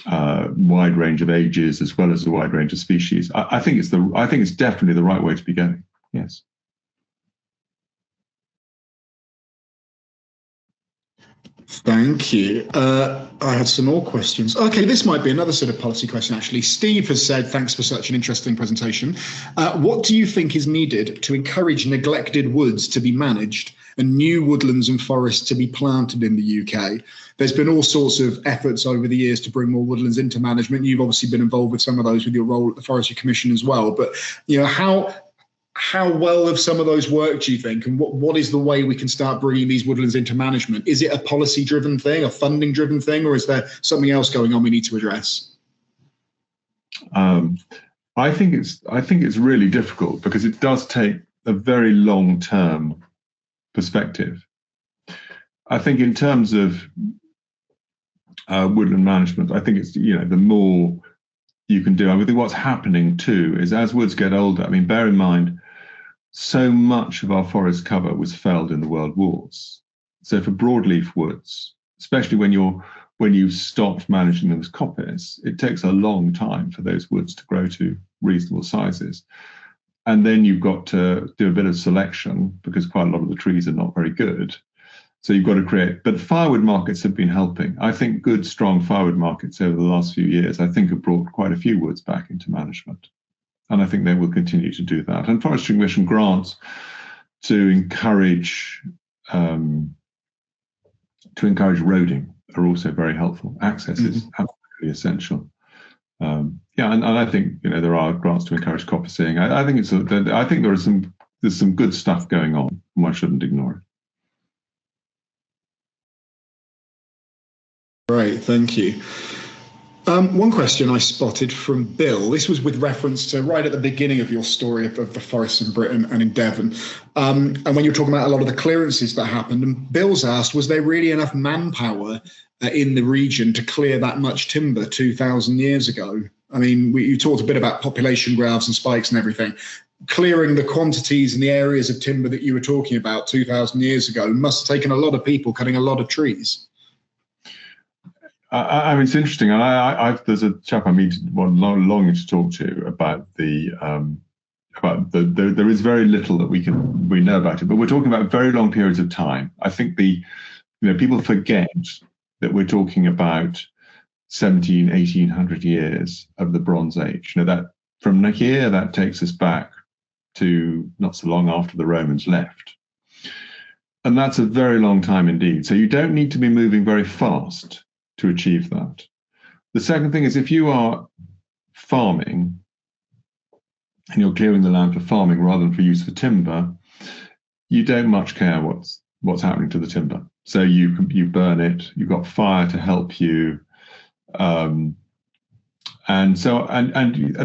B: wide range of ages as well as a wide range of species. I think it's definitely the right way to be going. Yes.
A: Thank you. I had some more questions. Okay, this might be another sort of policy question, actually. Steve has said, thanks for such an interesting presentation. What do you think is needed to encourage neglected woods to be managed and new woodlands and forests to be planted in the UK? There's been all sorts of efforts over the years to bring more woodlands into management. You've obviously been involved with some of those with your role at the Forestry Commission as well. But, how well have some of those worked, do you think? And what is the way we can start bringing these woodlands into management? Is it a policy-driven thing, a funding-driven thing, or is there something else going on we need to address?
B: I think it's really difficult because it does take a very long-term perspective. I think in terms of woodland management, I think it's the more you can do. I think what's happening too is as woods get older. I mean, bear in mind, so much of our forest cover was felled in the world wars. So for broadleaf woods, especially when you've stopped managing them as coppice, it takes a long time for those woods to grow to reasonable sizes. And then you've got to do a bit of selection because quite a lot of the trees are not very good. So you've got to create, but firewood markets have been helping. I think good, strong firewood markets over the last few years, I think have brought quite a few woods back into management. And I think they will continue to do that. And Forestry Commission grants to encourage roading are also very helpful. Access is absolutely essential. And I think there are grants to encourage coppicing. I think there's some good stuff going on, and one shouldn't ignore it.
A: Great, thank you. One question I spotted from Bill, this was with reference to right at the beginning of your story of the forests in Britain and in Devon. And when you were talking about a lot of the clearances that happened, and Bill's asked, was there really enough manpower in the region to clear that much timber 2,000 years ago? I mean, you talked a bit about population graphs and spikes and everything. Clearing the quantities and the areas of timber that you were talking about 2,000 years ago must have taken a lot of people cutting a lot of trees.
B: I mean, it's interesting. There's a chap I meet longing to talk to about there is very little that we know about it, but we're talking about very long periods of time. I think people forget that we're talking about 1800 years of the Bronze Age. That from here, that takes us back to not so long after the Romans left. And that's a very long time indeed. So you don't need to be moving very fast to achieve that. The second thing is, if you are farming and you're clearing the land for farming rather than for use for timber, you don't much care what's happening to the timber. So you burn it. You've got fire to help you, and at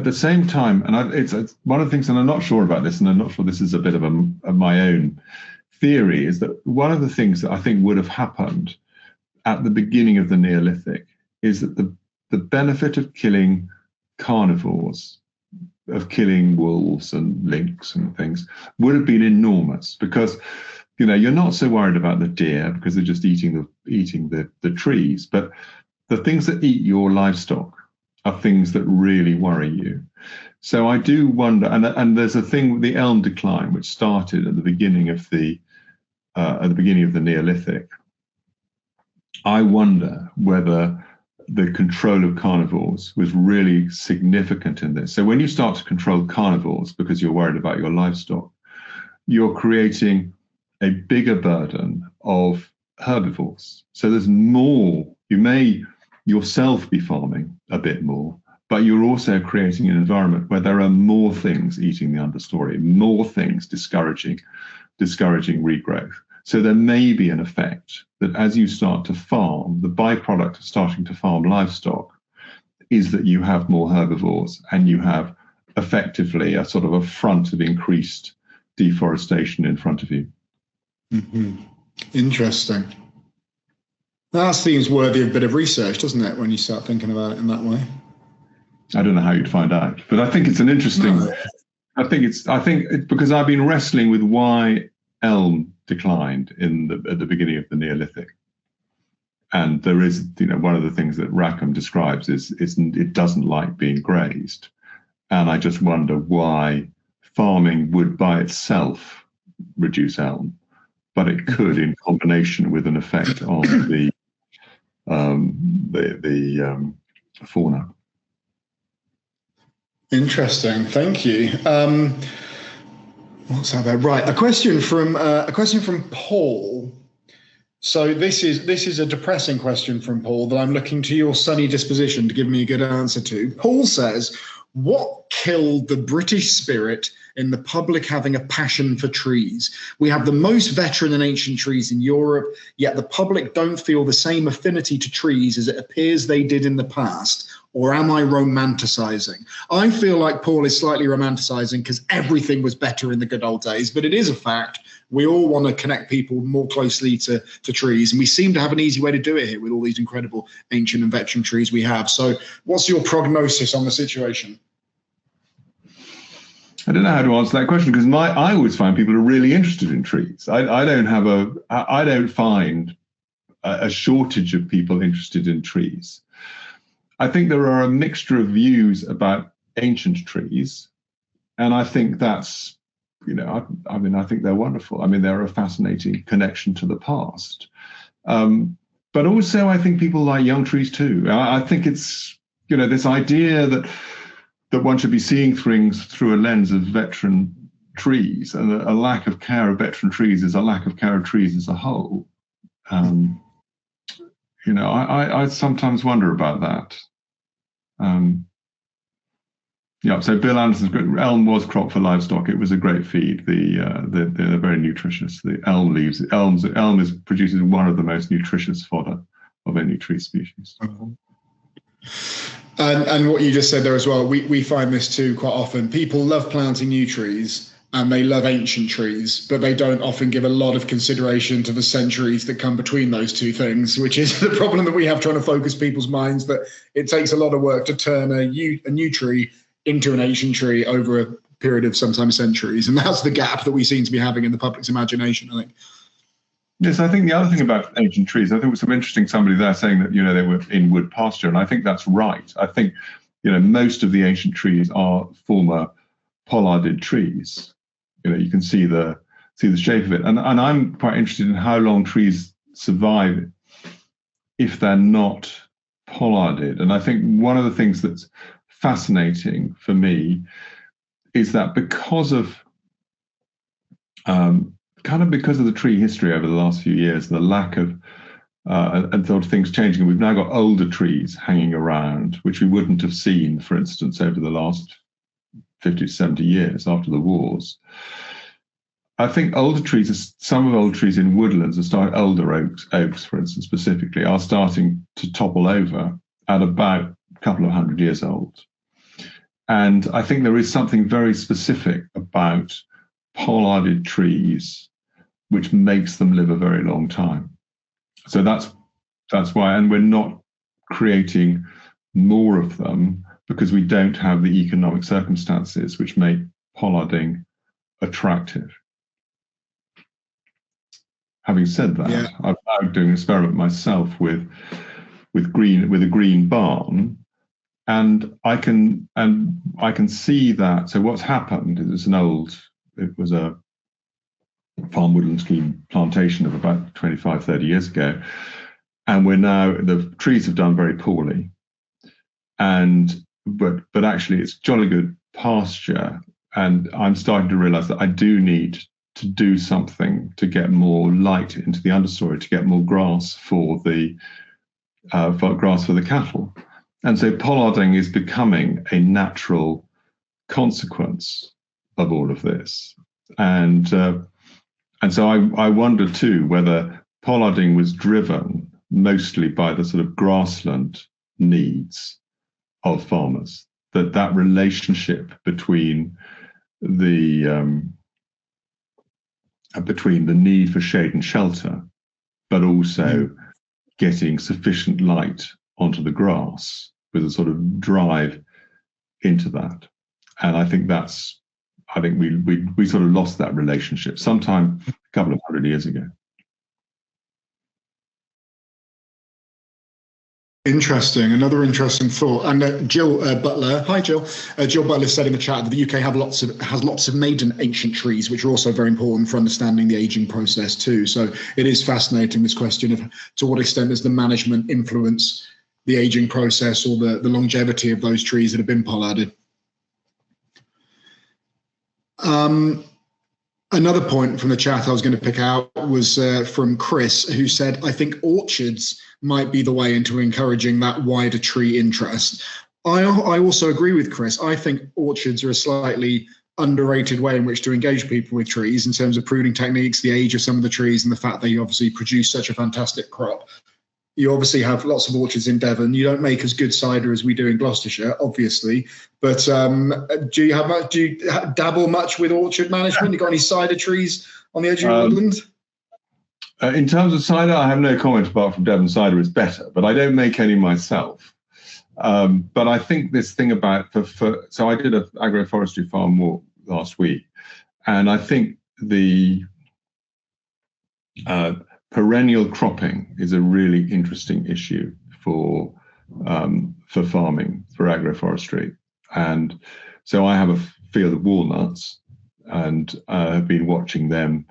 B: the same time, and it's one of the things, and I'm not sure about this, and I'm not sure this is a bit of my own theory, is that one of the things that I think would have happened at the beginning of the Neolithic is that the benefit of killing carnivores, of killing wolves and lynx and things, would have been enormous, because you're not so worried about the deer because they're just eating the trees, but the things that eat your livestock are things that really worry you. So I do wonder, and there's a thing, the elm decline, which started at the beginning of the Neolithic. I wonder whether the control of carnivores was really significant in this. So when you start to control carnivores because you're worried about your livestock, you're creating a bigger burden of herbivores. So there's more. You may yourself be farming a bit more, but you're also creating an environment where there are more things eating the understory, more things discouraging regrowth. So there may be an effect that as you start to farm, the byproduct of starting to farm livestock is that you have more herbivores and you have effectively a sort of a front of increased deforestation in front of you.
A: Mm-hmm. Interesting. That seems worthy of a bit of research, doesn't it, when you start thinking about it in that way?
B: I don't know how you'd find out, but I think it's an interesting. No. I think it's because I've been wrestling with why elm declined at the beginning of the Neolithic, and there is, one of the things that Rackham describes is it doesn't like being grazed, and I just wonder why farming would by itself reduce elm, but it could in combination with an effect on the fauna.
A: Interesting, thank you. What's that about? Right, a question from Paul. So this is a depressing question from Paul that I'm looking to your sunny disposition to give me a good answer to. Paul says, what killed the British spirit in the public having a passion for trees? We have the most veteran and ancient trees in Europe, yet the public don't feel the same affinity to trees as it appears they did in the past. Or am I romanticizing? I feel like Paul is slightly romanticizing because everything was better in the good old days, but it is a fact. We all want to connect people more closely to trees, and we seem to have an easy way to do it here with all these incredible ancient and veteran trees we have. So what's your prognosis on the situation?
B: I don't know how to answer that question, because I always find people are really interested in trees. I don't find a shortage of people interested in trees. I think there are a mixture of views about ancient trees, and I think that's, I think they're wonderful. I mean, they're a fascinating connection to the past. But also, I think people like young trees too. I think it's, this idea that one should be seeing things through a lens of veteran trees, and a lack of care of veteran trees is a lack of care of trees as a whole. I sometimes wonder about that. So Bill Anderson's elm was cropped for livestock. It was a great feed. They're very nutritious. The elm produces one of the most nutritious fodder of any tree species.
A: And what you just said there as well, we find this too quite often. People love planting new trees and they love ancient trees, but they don't often give a lot of consideration to the centuries that come between those two things, which is the problem that we have trying to focus people's minds, that it takes a lot of work to turn a new tree into an ancient tree over a period of sometimes centuries. And that's the gap that we seem to be having in the public's imagination, I think.
B: Yes, I think the other thing about ancient trees, I think it was some interesting somebody there saying that, they were in wood pasture, and I think that's right. I think, most of the ancient trees are former pollarded trees. You can see the shape of it. And I'm quite interested in how long trees survive if they're not pollarded. And I think one of the things that's fascinating for me is that because of the tree history over the last few years, the lack of and sort of things changing, we've now got older trees hanging around, which we wouldn't have seen, for instance, over the last 50 to 70 years after the wars. I think some of old trees in woodlands older oaks, for instance, specifically, are starting to topple over at about a couple of 100 years old. And I think there is something very specific about pollarded trees which makes them live a very long time. So that's why, and we're not creating more of them because we don't have the economic circumstances which make pollarding attractive. Having said that, I'm now doing an experiment myself with a green barn, and I can see that. So what's happened is it was a farm woodland scheme plantation of about 25, 30 years ago, and the trees have done very poorly, but actually it's jolly good pasture, and I'm starting to realize that I do need to do something to get more light into the understory, to get more grass for the cattle. And so pollarding is becoming a natural consequence of all of this. And so I wonder too whether pollarding was driven mostly by the sort of grassland needs of farmers, that relationship between the need for shade and shelter, but also getting sufficient light onto the grass with a sort of drive into that. And I think we sort of lost that relationship sometime a couple of 100 years ago.
A: Interesting. Another interesting thought. And Jill Butler, hi Jill. Jill Butler said in the chat that the UK has lots of maiden ancient trees, which are also very important for understanding the aging process too. So it is fascinating, this question of to what extent does the management influence the aging process or the longevity of those trees that have been pollarded. Another point from the chat I was going to pick out was from Chris, who said, I think orchards might be the way into encouraging that wider tree interest. I also agree with Chris. I think orchards are a slightly underrated way in which to engage people with trees in terms of pruning techniques, the age of some of the trees, and the fact they obviously produce such a fantastic crop. You obviously have lots of orchards in Devon. You don't make as good cider as we do in Gloucestershire, obviously. But do you dabble much with orchard management? You got any cider trees on the edge of your woodland?
B: In terms of cider, I have no comment apart from Devon cider is better, but I don't make any myself. But I think this thing about so I did an agroforestry farm last week. And I think the perennial cropping is a really interesting issue for farming, for agroforestry. And so I have a field of walnuts, and have been watching them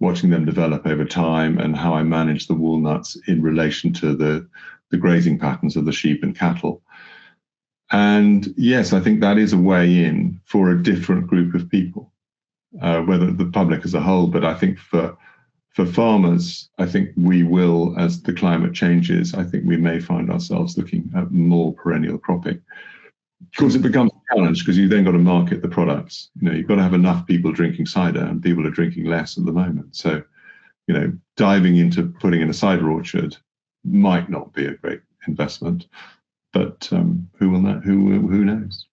B: develop over time, and how I manage the walnuts in relation to the grazing patterns of the sheep and cattle. And yes, I think that is a way in for a different group of people, whether the public as a whole, but I think for farmers, I think we will, as the climate changes, I think we may find ourselves looking at more perennial cropping. Of course, it becomes a challenge because you've then got to market the products. You've got to have enough people drinking cider, and people are drinking less at the moment. So, diving into putting in a cider orchard might not be a great investment, but who will know? Who knows?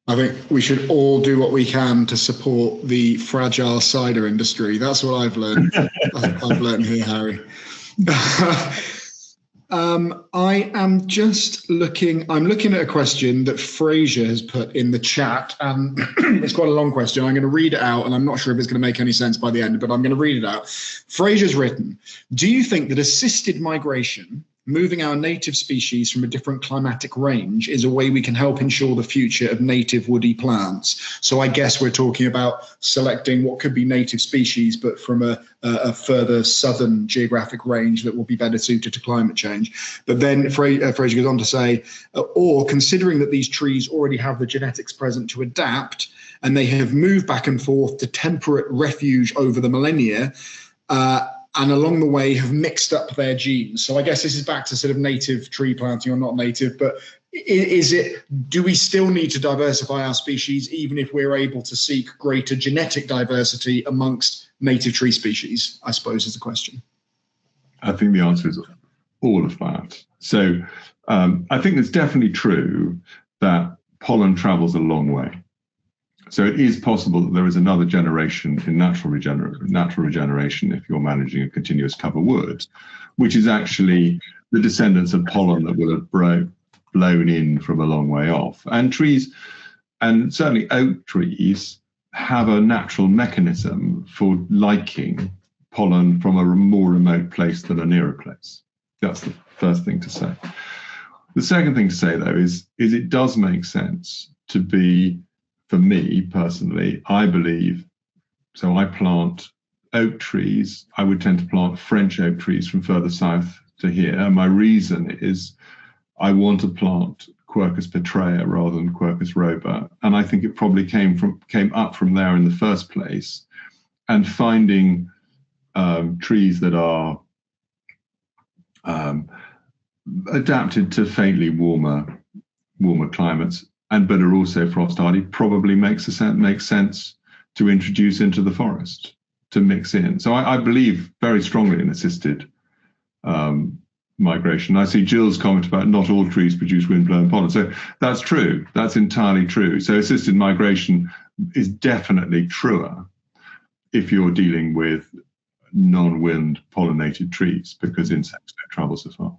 A: I think we should all do what we can to support the fragile cider industry. That's what I've learned. I've learned here, Harry. I am just looking at a question that Fraser has put in the chat, and it's quite a long question. I'm going to read it out, and I'm not sure if it's going to make any sense by the end, but I'm going to read it out. Fraser's written, do you think that assisted migration, moving our native species from a different climatic range, is a way we can help ensure the future of native woody plants? So I guess we're talking about selecting what could be native species, but from a further southern geographic range that will be better suited to climate change. But then Fraser goes on to say, or considering that these trees already have the genetics present to adapt, and they have moved back and forth to temperate refuge over the millennia, and along the way have mixed up their genes. So I guess this is back to sort of native tree planting or not native, but do we still need to diversify our species even if we're able to seek greater genetic diversity amongst native tree species, I suppose is the question.
B: I think the answer is all of that. So I think it's definitely true that pollen travels a long way. So it is possible that there is another generation in natural regeneration if you're managing a continuous cover wood, which is actually the descendants of pollen that will have blown in from a long way off. And trees, and certainly oak trees, have a natural mechanism for liking pollen from a more remote place than a nearer place. That's the first thing to say. The second thing to say, though, is it does make sense to be, for me personally, I believe, so I plant oak trees. I would tend to plant French oak trees from further south to here. And my reason is I want to plant Quercus petrea rather than Quercus robur. And I think it probably came up from there in the first place. And finding trees that are adapted to faintly warmer climates, but are also frost hardy, probably makes sense to introduce into the forest, to mix in. So I believe very strongly in assisted migration. I see Jill's comment about not all trees produce wind-blown pollen. So that's true. That's entirely true. So assisted migration is definitely truer if you're dealing with non-wind pollinated trees, because insects don't travel so far.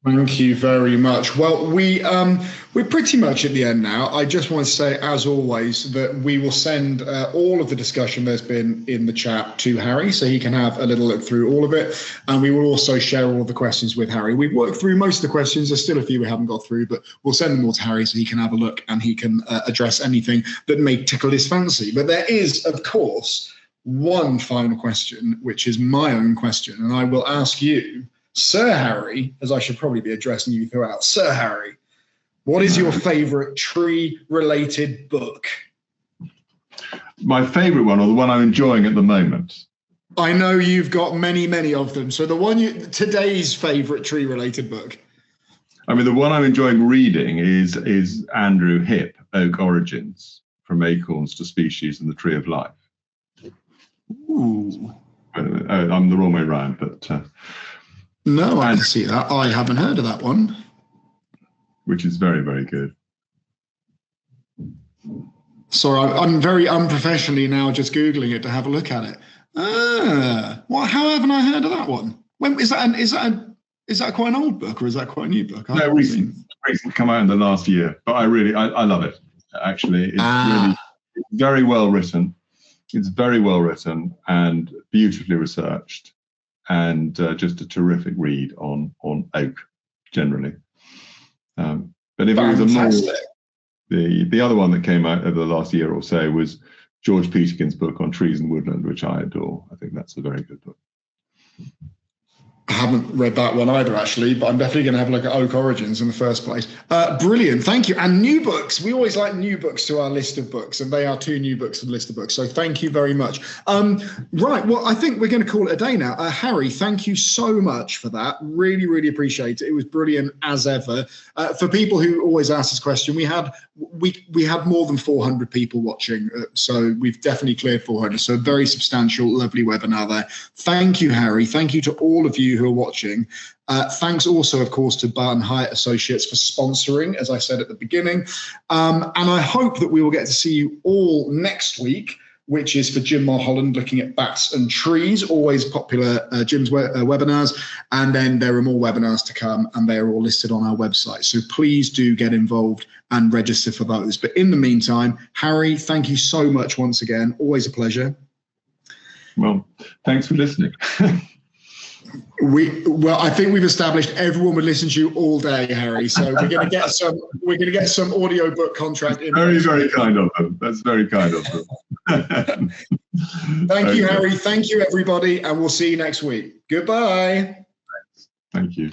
A: Thank you very much. Well, we're pretty much at the end now. I just want to say, as always, that we will send all of the discussion there's been in the chat to Harry, so he can have a little look through all of it. And we will also share all of the questions with Harry. We've worked through most of the questions. There's still a few we haven't got through, but we'll send them all to Harry so he can have a look and he can address anything that may tickle his fancy. But there is, of course, one final question, which is my own question. And I will ask you, Sir Harry, as I should probably be addressing you throughout. Sir Harry, what is your favourite tree-related book?
B: My favourite one, or the one I'm enjoying at the moment?
A: I know you've got many, many of them. So the one today's favourite tree-related book?
B: I mean, the one I'm enjoying reading is Andrew Hipp, Oak Origins, From Acorns to Species and the Tree of Life.
A: Ooh.
B: I'm the wrong way around, but...
A: No, I can see that. I haven't heard of that one.
B: Which is very, very good.
A: Sorry, I'm very unprofessionally now just Googling it to have a look at it. How haven't I heard of that one? When is that quite an old book, or is that quite a new book?
B: No, recent come out in the last year, but I love it. actually. It's really very well written. It's very well written and beautifully researched, and just a terrific read on oak generally. But if it was a more, the other one that came out over the last year or so was George Peterkin's book on trees and woodland, which I adore. I think that's a very good book.
A: I haven't read that one either, actually, but I'm definitely going to have a look at Oak Origins in the first place. Brilliant, thank you. And new books. We always like new books to our list of books, and they are 2 new books to the list of books. So thank you very much. Right, well, I think we're going to call it a day now. Harry, thank you so much for that. Really, really appreciate it. It was brilliant as ever. For people who always ask this question, we had more than 400 people watching, so we've definitely cleared 400. So a very substantial, lovely webinar there. Thank you, Harry. Thank you to all of you who are watching. Thanks also, of course, to Barton Hyatt Associates for sponsoring, as I said at the beginning. And I hope that we will get to see you all next week, which is for Jim Mulholland looking at bats and trees, always popular Jim's webinars. And then there are more webinars to come, and they are all listed on our website. So please do get involved and register for those. But in the meantime, Harry, thank you so much once again. Always a pleasure.
B: Well, thanks for listening.
A: Well, I think we've established everyone would listen to you all day, Harry. So we're going to get some audiobook contract in.
B: Very, very kind of them. That's very kind of them.
A: Thank you, Harry. Thank you, everybody, and we'll see you next week. Goodbye.
B: Thank you.